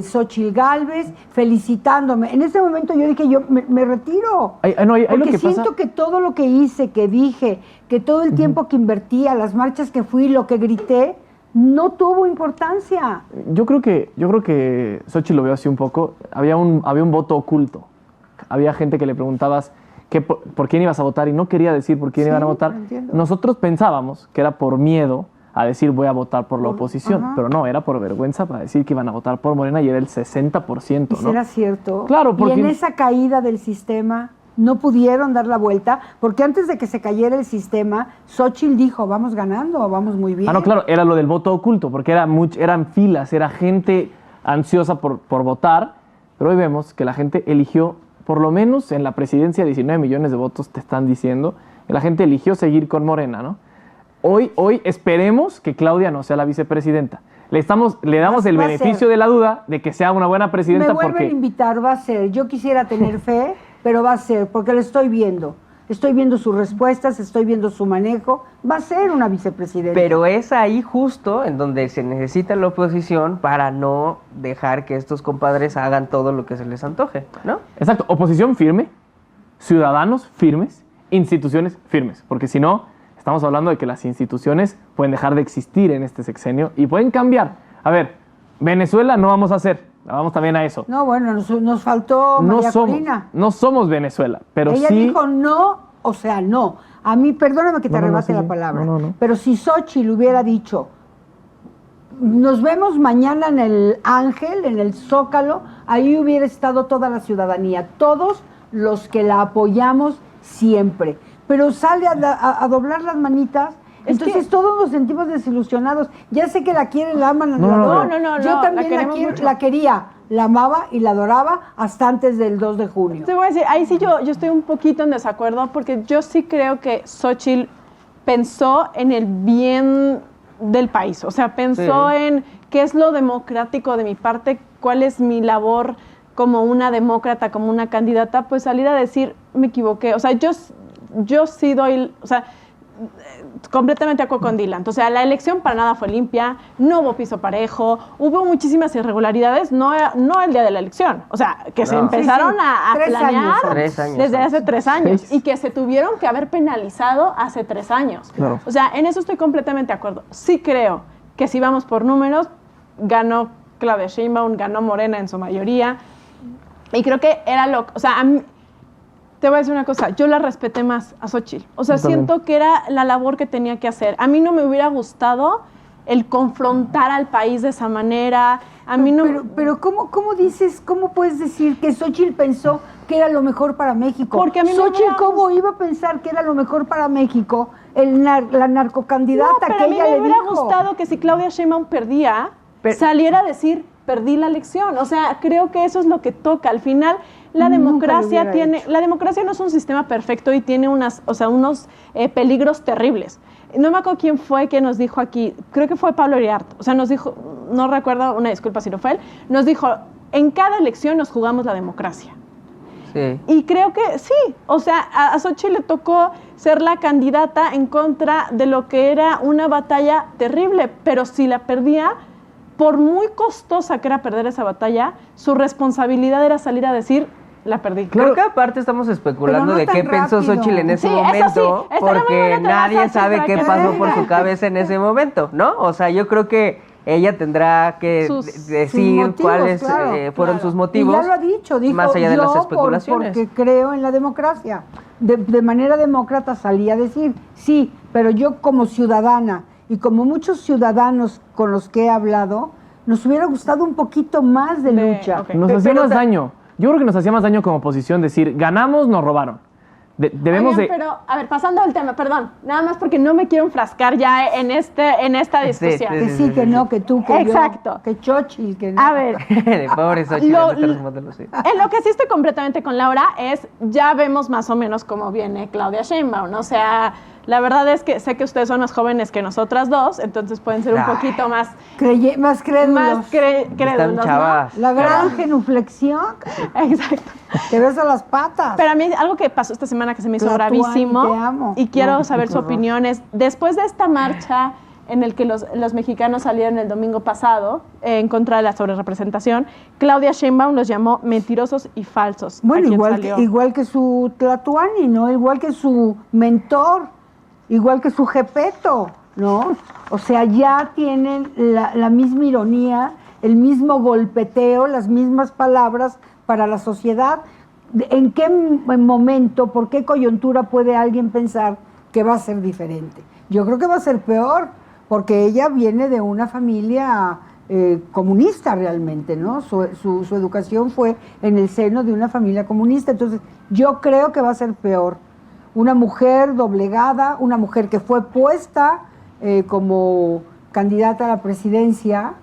Xóchitl Gálvez felicitándome. En ese momento yo dije, yo me retiro. Ahí lo Porque que siento pasa- que todo lo que hice, que dije, que todo el tiempo que invertí, a las marchas que fui, lo que grité, no tuvo importancia. Yo creo que Xóchitl lo veo así un poco. Había un voto oculto. Había gente que le preguntabas por quién ibas a votar y no quería decir por quién Sí, iban a votar. entiendo. Nosotros pensábamos que era por miedo a decir voy a votar por la oposición, ajá. pero no, era por vergüenza para decir que iban a votar por Morena y era el 60%, ¿Y ¿no? será cierto? Claro, porque- Y en esa caída del sistema no pudieron dar la vuelta, porque antes de que se cayera el sistema, Xóchitl dijo, vamos ganando, vamos muy bien. Ah, no, claro, era lo del voto oculto, porque eran filas, era gente ansiosa por votar, pero hoy vemos que la gente eligió, por lo menos en la presidencia, 19 millones de votos te están diciendo, que la gente eligió seguir con Morena, ¿no? Hoy esperemos que Claudia no sea la vicepresidenta. Le damos el Va a beneficio ser. de la duda de que sea una buena Me presidenta vuelven a porque... invitar, va a ser. Yo quisiera tener fe, pero va a ser, porque lo estoy viendo. Estoy viendo sus respuestas, estoy viendo su manejo. Va a ser una vicepresidenta. Pero es ahí justo en donde se necesita la oposición para no dejar que estos compadres hagan todo lo que se les antoje, ¿no? Exacto, oposición firme, ciudadanos firmes, instituciones firmes, porque si no, estamos hablando de que las instituciones pueden dejar de existir en este sexenio y pueden cambiar. A ver, Venezuela no vamos a hacer, vamos también a eso. No, bueno, nos faltó María Corina. No somos Venezuela, pero Ella sí... dijo no, o sea, no. A mí, perdóname que te No, no, no, arrebate sí, la sí. palabra, No. pero si Xóchitl hubiera dicho, nos vemos mañana en el Ángel, en el Zócalo, ahí hubiera estado toda la ciudadanía, todos los que la apoyamos siempre. Pero sale a doblar las manitas, Es entonces que- todos nos sentimos desilusionados. Ya sé que la quieren, la aman, No, la no, adoran. no, Yo la también queremos mucho. la quería, la amaba y la adoraba hasta antes del 2 de junio. Te voy a decir, ahí sí yo estoy un poquito en desacuerdo porque yo sí creo que Xóchitl pensó en el bien del país, o sea, pensó Sí. en qué es lo democrático de mi parte, cuál es mi labor como una demócrata, como una candidata, pues salir a decir, me equivoqué, o sea, yo sí doy, o sea, completamente de acuerdo con Dylan. Entonces, la elección para nada fue limpia, no hubo piso parejo, hubo muchísimas irregularidades, no el día de la elección. O sea, que se empezaron a planear 3 años desde hace 3 años 6. y que se tuvieron que haber penalizado hace 3 años. Claro. O sea, en eso estoy completamente de acuerdo. Sí creo que si vamos por números, ganó Claudia Sheinbaum, ganó Morena en su mayoría. Y creo que era o sea, a mí, te voy a decir una cosa, yo la respeté más a Xóchitl. O sea, Yo también. siento que era la labor que tenía que hacer. A mí no me hubiera gustado el confrontar al país de esa manera. A mí no... Pero ¿cómo puedes decir que Xóchitl pensó que era lo mejor para México? Porque a mí me Xóchitl, hubiera ¿cómo iba a pensar que era lo mejor para México? La narcocandidata No, pero que a mí ella me le hubiera dijo. gustado que si Claudia Sheinbaum perdía, saliera a decir, perdí la elección. O sea, creo que eso es lo que toca. Al final, la Nunca lo democracia hubiera tiene... hecho. La democracia no es un sistema perfecto y tiene unos peligros terribles. No me acuerdo quién fue que nos dijo aquí, creo que fue Pablo Iriart, o sea, nos dijo, no recuerdo, una disculpa si no fue él, nos dijo, en cada elección nos jugamos la democracia. Sí. Y creo que sí, o sea, a Xóchitl le tocó ser la candidata en contra de lo que era una batalla terrible, pero si la perdía, por muy costosa que era perder esa batalla, su responsabilidad era salir a decir, la perdí. Creo que aparte estamos especulando Pero no de qué tan pensó rápido. Xochitl en ese Sí, eso momento, sí, estaría muy porque bueno tener a nadie Xochitl sabe para qué que pasó me por diga. su cabeza en ese momento, ¿no? O sea, yo creo que ella tendrá que Sus decir motivos, cuáles claro, fueron claro. sus Y motivos, ya lo ha dicho, dijo, más allá de yo las especulaciones. porque creo en la democracia. De manera demócrata salí a decir, sí, pero yo como ciudadana y como muchos ciudadanos con los que he hablado, nos hubiera gustado un poquito más de lucha. ok. Nos hacía más daño. Yo creo que nos hacía más daño como oposición decir, ganamos, nos robaron. Debemos Oigan, de... pero, a ver, pasando al tema, perdón, nada más porque no me quiero enfrascar ya en esta discusión. sí, Que sí, que no, que tú, que Exacto. yo, que Xochitl, que no. A ver, Pobre Xochitl, Lo- en estos modelos, sí. en lo que sí estoy completamente con Laura es, ya vemos más o menos cómo viene Claudia Sheinbaum, ¿no? O sea, la verdad es que sé que ustedes son más jóvenes que nosotras dos, entonces pueden ser un Ay. poquito más Más crédulos. Están crédulos, ¿no? chavas. La gran genuflexión, Exacto. te ves a las patas. Pero a mí algo que pasó esta semana que se me hizo Tlatuani, bravísimo te amo. y quiero No, saber qué su horror. opinión es, después de esta marcha en el que los mexicanos salieron el domingo pasado en contra de la sobrerepresentación, Claudia Sheinbaum los llamó mentirosos y falsos. Bueno, ¿A quién igual salió? igual que su Tlatuani, ¿no? Igual que su mentor, igual que su Gepeto, ¿no? O sea, ya tienen la misma ironía, el mismo golpeteo, las mismas palabras para la sociedad. ¿En qué momento, por qué coyuntura puede alguien pensar que va a ser diferente? Yo creo que va a ser peor, porque ella viene de una familia comunista realmente, ¿no? Su educación fue en el seno de una familia comunista, entonces yo creo que va a ser peor. Una mujer doblegada, una mujer que fue puesta como candidata a la presidencia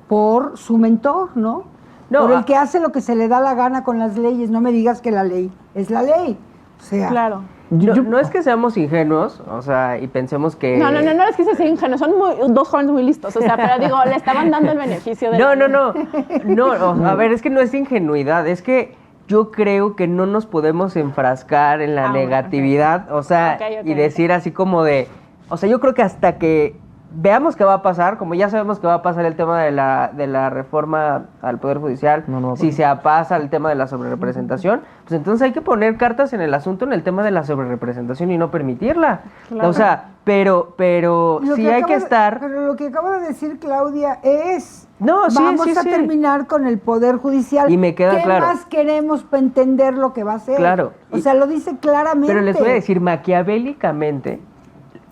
por su mentor, ¿no? No, por el que hace lo que se le da la gana con las leyes. No me digas que la ley es la ley. O sea, Claro. No es que seamos ingenuos, o sea, y pensemos que... No es que se sea ingenuo, son dos jóvenes muy listos, o sea, pero digo, le estaban dando el beneficio de A ver, es que no es ingenuidad, es que yo creo que no nos podemos enfrascar en la Ah, bueno, negatividad, o sea, Ok. y decir así como de... O sea, yo creo que hasta que veamos qué va a pasar, como ya sabemos que va a pasar el tema de la reforma al Poder Judicial, No, si se pasa el tema de la sobrerepresentación, pues entonces hay que poner cartas en el asunto en el tema de la sobrerepresentación y no permitirla. Claro. O sea, pero lo sí que hay que acaba de- estar... Pero lo que acaba de decir Claudia es... No, sí, vamos sí, a sí. terminar con el Poder Judicial. Y me queda ¿Qué claro. más queremos para entender lo que va a hacer? Claro. O sea, lo dice claramente. Pero les voy a decir, maquiavélicamente,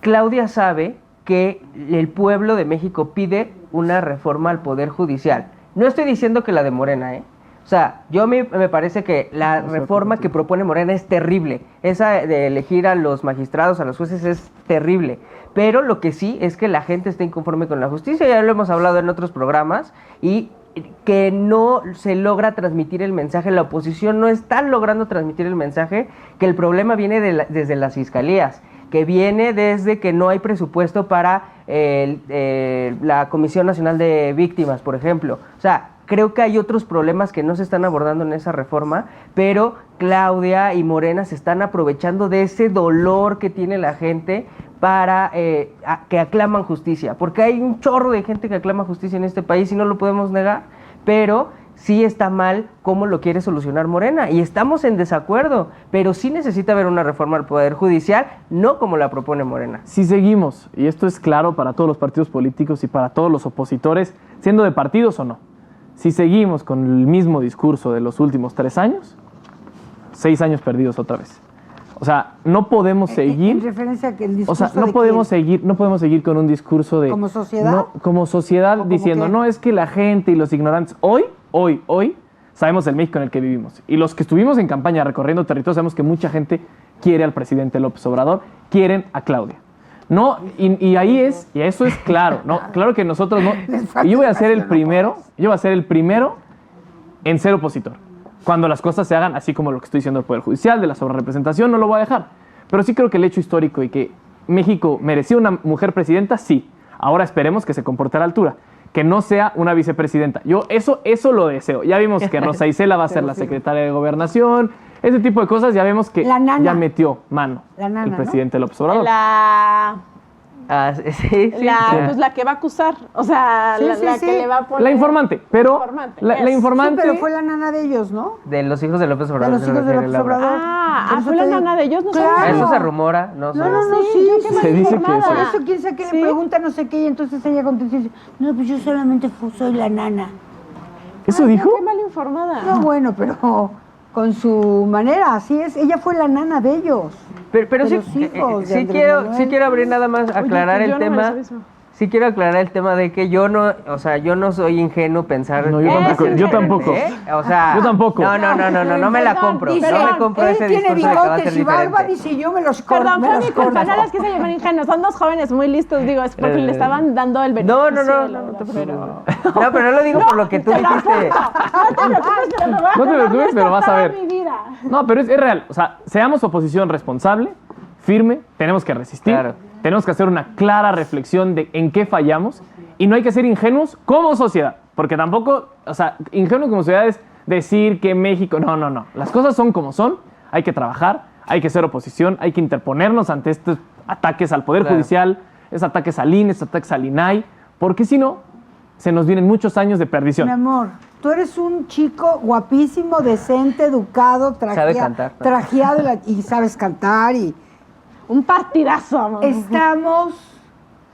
Claudia sabe que el pueblo de México pide una reforma al Poder Judicial. No estoy diciendo que la de Morena, ¿eh? O sea, me parece que la reforma que propone Morena es terrible. Esa de elegir a los magistrados, a los jueces, es terrible. Pero lo que sí es que la gente está inconforme con la justicia, ya lo hemos hablado en otros programas, y que no se logra transmitir el mensaje, la oposición no está logrando transmitir el mensaje, que el problema viene desde las fiscalías, que viene desde que no hay presupuesto para la Comisión Nacional de Víctimas, por ejemplo. O sea, creo que hay otros problemas que no se están abordando en esa reforma, pero Claudia y Morena se están aprovechando de ese dolor que tiene la gente para que aclaman justicia, porque hay un chorro de gente que aclama justicia en este país y no lo podemos negar, pero sí está mal cómo lo quiere solucionar Morena y estamos en desacuerdo, pero sí necesita haber una reforma al Poder Judicial, no como la propone Morena. Si seguimos, y esto es claro para todos los partidos políticos y para todos los opositores, siendo de partidos o no, si seguimos con el mismo discurso de los últimos 3 años, 6 años perdidos otra vez. O sea, no podemos seguir... En referencia a que el discurso no podemos seguir con un discurso de... ¿Como sociedad? No, como sociedad ¿O diciendo, como qué? no, es que la gente y los ignorantes... Hoy, sabemos el México en el que vivimos. Y los que estuvimos en campaña recorriendo territorio sabemos que mucha gente quiere al presidente López Obrador, quieren a Claudia. No, y ahí es, y eso es claro, ¿no? Claro que nosotros no... Y yo voy a ser el primero en ser opositor. Cuando las cosas se hagan así como lo que estoy diciendo del Poder Judicial, de la sobrerepresentación, no lo voy a dejar. Pero sí creo que el hecho histórico y que México merecía una mujer presidenta, sí. Ahora esperemos que se comporte a la altura. Que no sea una vicepresidenta. Yo eso lo deseo. Ya vimos que Rosa Isela va a ser la secretaria de Gobernación. Ese tipo de cosas ya vemos que La nana. ya metió mano La nana, el ¿no? presidente López Obrador. Sí. Pues la que va a acusar, o sea, Sí, la sí. que le va a poner... La informante, pero Informante, la yes. informante... Sí, pero fue la nana de ellos, ¿no? De los hijos de López De Obrador. los hijos de López Obrador. Por eso fue la te digo. nana de ellos, no Claro. sabía. Eso se rumora, no sé. No, Sí, sí. yo qué mal Se dice que informada. Por eso quién sabe que Sí. le pregunta no sé qué y entonces ella contesta y dice, no, pues yo solamente soy la nana. ¿Eso Ay, dijo? Qué mal informada. No, bueno, pero con su manera, así es. Ella fue la nana de ellos. Pero de sí, los hijos de sí Andrés quiero Manuel. abrir nada más, aclarar yo el no me lo tema. sabía eso. Sí quiero aclarar el tema de que yo no soy ingenuo pensar... No, yo tampoco. ¿Eh? O sea... Yo tampoco. No me la compro. Dice, No me compro él ese tiene discurso de que va a ser bigotes y barba, diferente. dice, yo me los corto. Perdón, me fue los mi culpa, corto. no las quise llamar ingenuos, son dos jóvenes muy listos, digo, es porque le estaban dando el beneficio. No te preocupes. No, pero no lo digo por lo que tú dijiste. No te preocupes, pero vas a ver. Mi vida. No, pero es real. O sea, seamos oposición responsable, firme, tenemos que resistir. Claro. Tenemos que hacer una clara reflexión de en qué fallamos y no hay que ser ingenuos como sociedad. Porque tampoco, o sea, ingenuo como sociedad es decir que México... No. Las cosas son como son, hay que trabajar, hay que ser oposición, hay que interponernos ante estos ataques al Poder Claro. Judicial, estos ataques al INE, estos ataques al INAI, porque si no, se nos vienen muchos años de perdición. Mi amor, tú eres un chico guapísimo, decente, educado, Sabe cantar, ¿no? trajeado y sabes cantar y... Un partidazo, amor. Estamos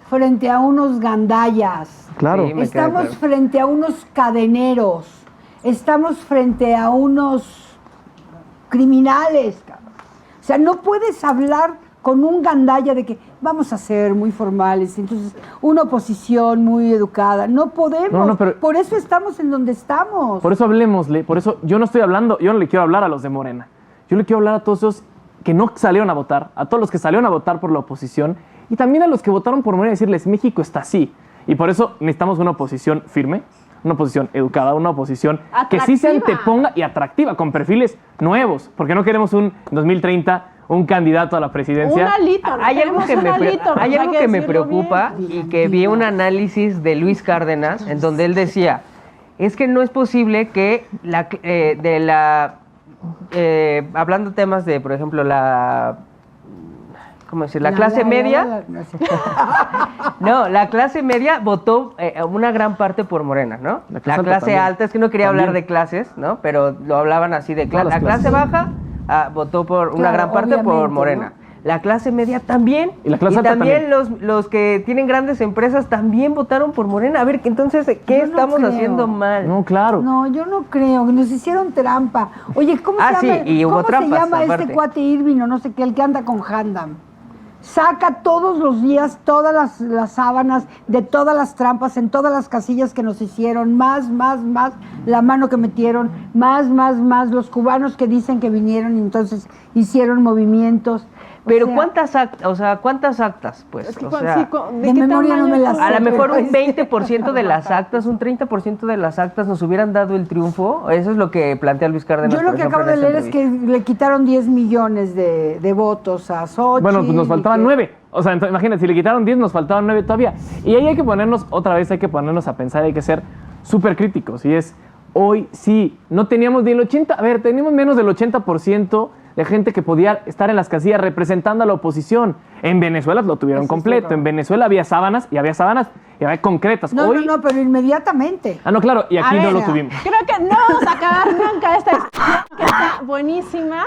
frente a unos gandallas. Claro. Sí, me queda Estamos claro. frente a unos cadeneros. Estamos frente a unos criminales, cabrón. O sea, no puedes hablar con un gandalla de que vamos a ser muy formales, entonces una oposición muy educada. No podemos. No, pero- por eso estamos en donde estamos. Por eso hablemosle, por eso yo no le quiero hablar a los de Morena. Yo le quiero hablar a todos esos que no salieron a votar, a todos los que salieron a votar por la oposición y también a los que votaron por Morena y decirles, México está así. Y por eso necesitamos una oposición firme, una oposición educada, una oposición que sí se Atractiva. anteponga y atractiva, con perfiles nuevos, porque no queremos un 2030, un candidato a la presidencia. Un alito, ¿no? Hay algo que Queremos un me, alito, hay pues, algo hay que me decirlo preocupa bien. y que vi un análisis de Luis Cárdenas en donde él decía, es que no es posible que hablando temas de, por ejemplo, ¿cómo decir? La clase media. no sé. No, la clase media votó una gran parte por Morena, ¿no? La La clase alta clase también. alta, es que no quería hablar También. de clases, ¿no? Pero lo hablaban así de Todas la las clase clases. baja votó por una Claro, gran parte por obviamente, Morena. ¿no? La clase media también. Y la clase alta también los que tienen grandes empresas también votaron por Morena. A ver, entonces, ¿qué Yo no estamos creo. haciendo mal? No, claro. No, yo no creo, nos hicieron trampa. Oye, ¿cómo Ah, se llama, sí, y hubo ¿cómo se trampas, llama aparte. este cuate Irving o no sé qué, el que anda con Handam? Saca todos los días todas las sábanas de todas las trampas en todas las casillas que nos hicieron, más, la mano que metieron, más, los cubanos que dicen que vinieron y entonces hicieron movimientos. O Pero sea, ¿cuántas actas? Pues, Es que o sí, sea, ¿de de qué memoria no tamaño me la es? sé. a lo mejor pero un es- 20% de las actas, un 30% de las actas nos hubieran dado el triunfo. Eso es lo que plantea Luis Cárdenas. Yo lo por que ejemplo, acabo en de esta leer es que entrevista. le quitaron 10 millones de votos a Xochitl. Bueno, pues nos faltaban 9. O sea, entonces, imagínate, si le quitaron 10, nos faltaban 9 todavía. Y ahí hay que ponernos, otra vez hay que ponernos a pensar, hay que ser súper críticos. Y es, hoy sí, no teníamos ni el 80, a ver, teníamos menos del 80% de gente que podía estar en las casillas representando a la oposición. En Venezuela lo tuvieron completo. En Venezuela había sábanas y había concretas. No, Hoy... no, pero inmediatamente. Ah, no, claro, y aquí no lo tuvimos. Creo que no vamos a acabar nunca esta discusión, que está buenísima.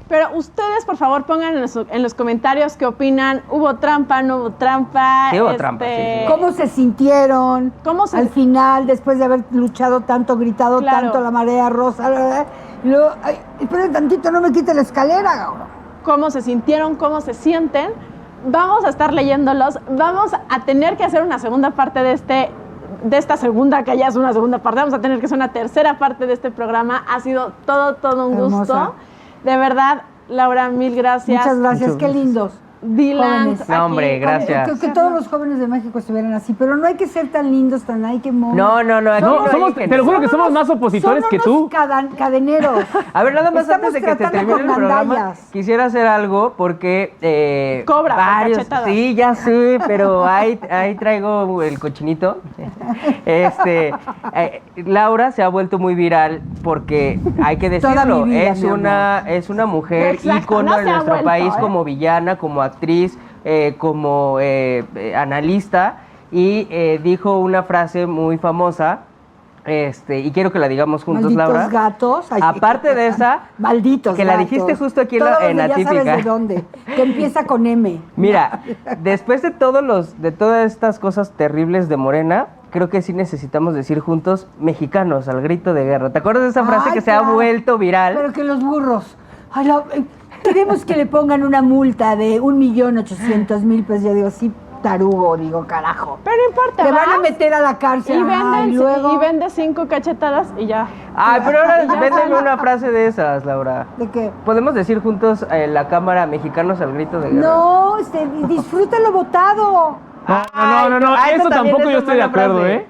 Pero ustedes, por favor, pongan en los comentarios qué opinan. ¿Hubo trampa, no hubo trampa? Sí hubo trampa, sí. ¿Cómo se sintieron al final, después de haber luchado tanto, gritado tanto, la marea rosa? Y luego, esperen tantito, no me quite la escalera. ¿Cómo se sintieron? ¿Cómo se sienten? Vamos a estar leyéndolos. Vamos a tener que hacer una segunda parte de esta segunda, que ya es una segunda parte. Vamos a tener que hacer una tercera parte de este programa. Ha sido todo un gusto. De verdad, Laura, mil gracias. Muchas gracias, qué lindos. Dylan. No, hombre, gracias. Que todos los jóvenes de México estuvieran así, pero no hay que ser tan lindos, tan ay, qué mono. No, te lo juro que somos más opositores que tú. Cadeneros. A ver, nada más Estamos antes de que te tratando termine el con programa, gandallas. quisiera hacer algo porque Cobra, varios, cachetadas. sí, ya sé, pero ahí traigo el cochinito. Laura se ha vuelto muy viral porque hay que decirlo, Toda mi vida, es una mujer Exacto, ícono no en se ha nuestro vuelto, país como villana, como actriz, como analista, y dijo una frase muy famosa. Y quiero que la digamos juntos, Malditos Laura. gatos. Ay, Aparte de esa, malditos que gatos. la dijiste justo aquí Todos en la ya típica. sabes de dónde. Que empieza con M. Mira, después de todas estas cosas terribles de Morena, creo que sí necesitamos decir juntos mexicanos al grito de guerra. ¿Te acuerdas de esa frase que se ha vuelto viral? Pero que los burros. Ay, queremos que le pongan una multa de 1,800,000 pesos. Yo digo, sí, tarugo, digo, carajo. Pero no importa. Te van a vas meter a la cárcel. y vende 5 cachetadas y ya. Ay, pero ahora véndeme una frase de esas, Laura. ¿De qué? ¿Podemos decir juntos la cámara mexicanos al grito de guerra? No, disfrútalo votado. No, eso tampoco yo estoy de acuerdo, ¿eh?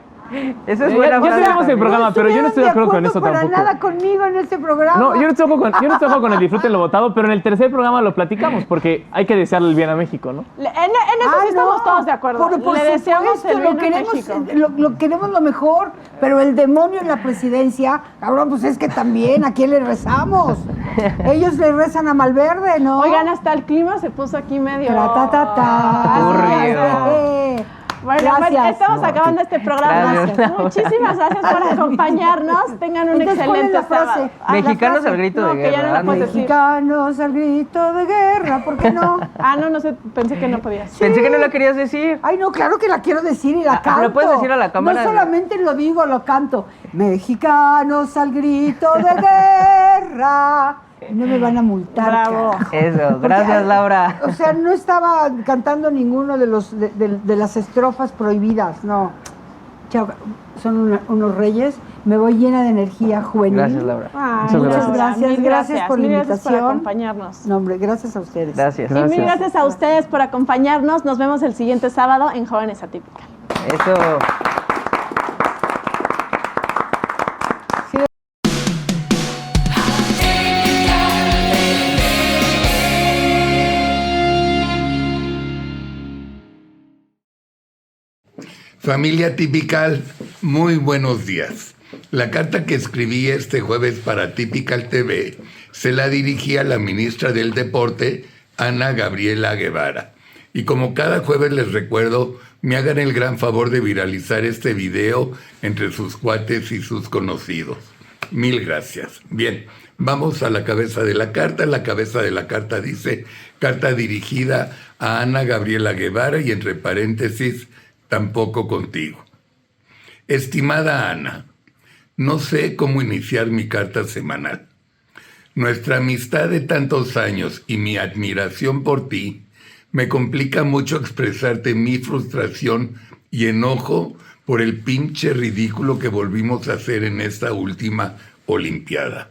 Eso es buena Ya frase. tenemos el programa, pero yo no estoy de acuerdo con eso para tampoco. nada conmigo en este programa. No, yo no estoy de acuerdo con el disfruten lo votado, pero en el tercer programa lo platicamos porque hay que desearle el bien a México, ¿no? En eso sí estamos todos de acuerdo. Por Le deseamos supuesto, el bien a México. lo queremos lo mejor, pero el demonio en la presidencia, cabrón, pues es que también, ¿a quién le rezamos? Ellos le rezan a Malverde, ¿no? Oigan, hasta el clima se puso aquí medio... Aburrido. Bueno, Gracias. estamos acabando este programa. Gracias. Muchísimas gracias por acompañarnos. Tengan un Entonces, ¿cuál es excelente la frase? sábado. Mexicanos la frase. al grito No, de que ya guerra. no la puedes decir. Mexicanos al grito de guerra, ¿por qué no? No sé, pensé que no podías. Pensé que no la querías decir. Ay, no, claro que la quiero decir y la canto. ¿la puedes decir a la cámara? No solamente lo digo, lo canto. Mexicanos al grito de guerra. No me van a multar. Bravo. carajo. Eso, gracias, Porque, Laura. O sea, no estaba cantando ninguno de las estrofas prohibidas, no. Chao, son unos reyes. Me voy llena de energía juvenil. Gracias, Laura. Ay, Muchas Laura, gracias. mil Gracias por la mil gracias por invitación. acompañarnos. No, hombre, gracias a ustedes. Gracias. Y mil gracias a ustedes por acompañarnos. Nos vemos el siguiente sábado en Jóvenes Atípicas. Eso. Familia Tipical, muy buenos días. La carta que escribí este jueves para Tipical TV se la dirigí a la ministra del Deporte, Ana Gabriela Guevara. Y como cada jueves les recuerdo, me hagan el gran favor de viralizar este video entre sus cuates y sus conocidos. Mil gracias. Bien, vamos a la cabeza de la carta. La cabeza de la carta dice, carta dirigida a Ana Gabriela Guevara y entre paréntesis, tampoco contigo. Estimada Ana, no sé cómo iniciar mi carta semanal. Nuestra amistad de tantos años y mi admiración por ti me complica mucho expresarte mi frustración y enojo por el pinche ridículo que volvimos a hacer en esta última Olimpiada.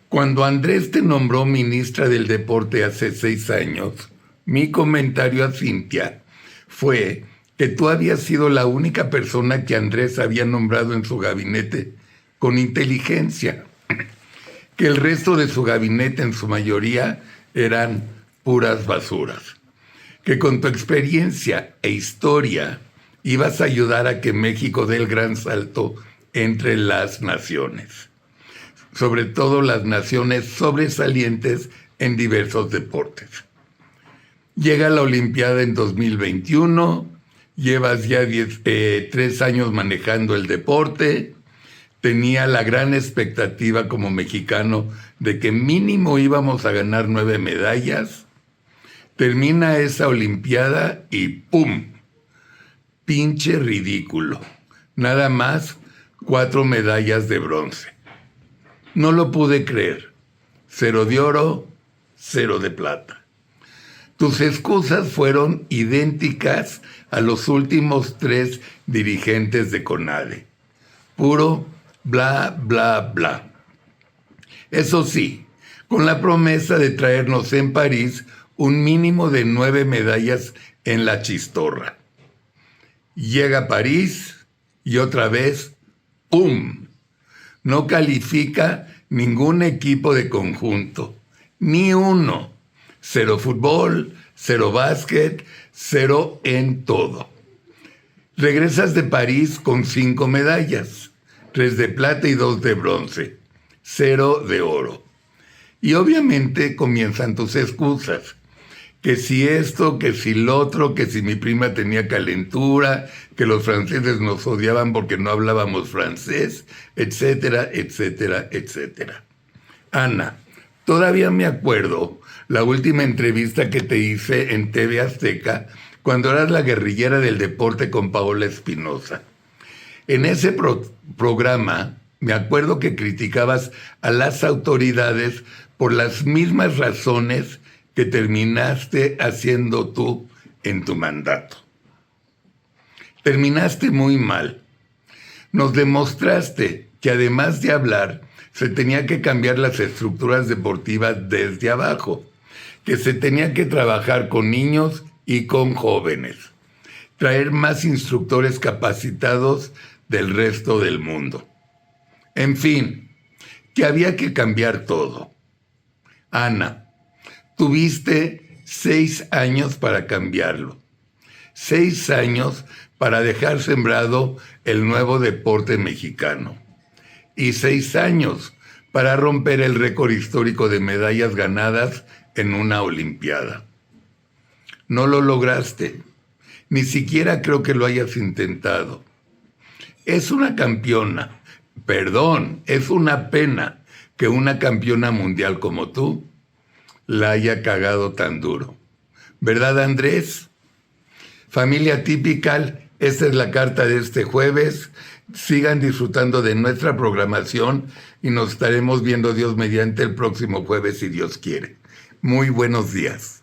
Cuando Andrés te nombró ministra del Deporte hace 6 años, mi comentario a Cintia fue que tú habías sido la única persona que Andrés había nombrado en su gabinete con inteligencia, que el resto de su gabinete en su mayoría eran puras basuras, que con tu experiencia e historia ibas a ayudar a que México dé el gran salto entre las naciones. sobre todo las naciones sobresalientes en diversos deportes. Llega la Olimpiada en 2021, llevas ya 3 años manejando el deporte, tenía la gran expectativa como mexicano de que mínimo íbamos a ganar 9 medallas, termina esa Olimpiada y ¡pum! Pinche ridículo, nada más 4 medallas de bronce. No lo pude creer, 0 de oro, 0 de plata. Tus excusas fueron idénticas a los últimos 3 dirigentes de CONADE. Puro bla, bla, bla. Eso sí, con la promesa de traernos en París un mínimo de 9 medallas en la chistorra. Llega París y otra vez, ¡pum! No califica ningún equipo de conjunto, ni uno. 0 fútbol, 0 básquet, 0 en todo. Regresas de París con 5 medallas, 3 de plata y 2 de bronce, 0 de oro. Y obviamente comienzan tus excusas. Que si esto, que si lo otro, que si mi prima tenía calentura, que los franceses nos odiaban porque no hablábamos francés, etcétera, etcétera, etcétera. Ana, todavía me acuerdo la última entrevista que te hice en TV Azteca cuando eras la guerrillera del deporte con Paola Espinosa. En ese programa me acuerdo que criticabas a las autoridades por las mismas razones que terminaste haciendo tú en tu mandato. Terminaste muy mal. Nos demostraste que además de hablar, se tenía que cambiar las estructuras deportivas desde abajo, que se tenía que trabajar con niños y con jóvenes, traer más instructores capacitados del resto del mundo. En fin, que había que cambiar todo. Ana, tuviste 6 años para cambiarlo. 6 años para dejar sembrado el nuevo deporte mexicano. Y 6 años para romper el récord histórico de medallas ganadas en una Olimpiada. No lo lograste. Ni siquiera creo que lo hayas intentado. Es una campeona. Perdón, es una pena que una campeona mundial como tú la haya cagado tan duro. ¿Verdad, Andrés? Familia Typical, esta es la carta de este jueves. Sigan disfrutando de nuestra programación y nos estaremos viendo Dios mediante el próximo jueves si Dios quiere. Muy buenos días.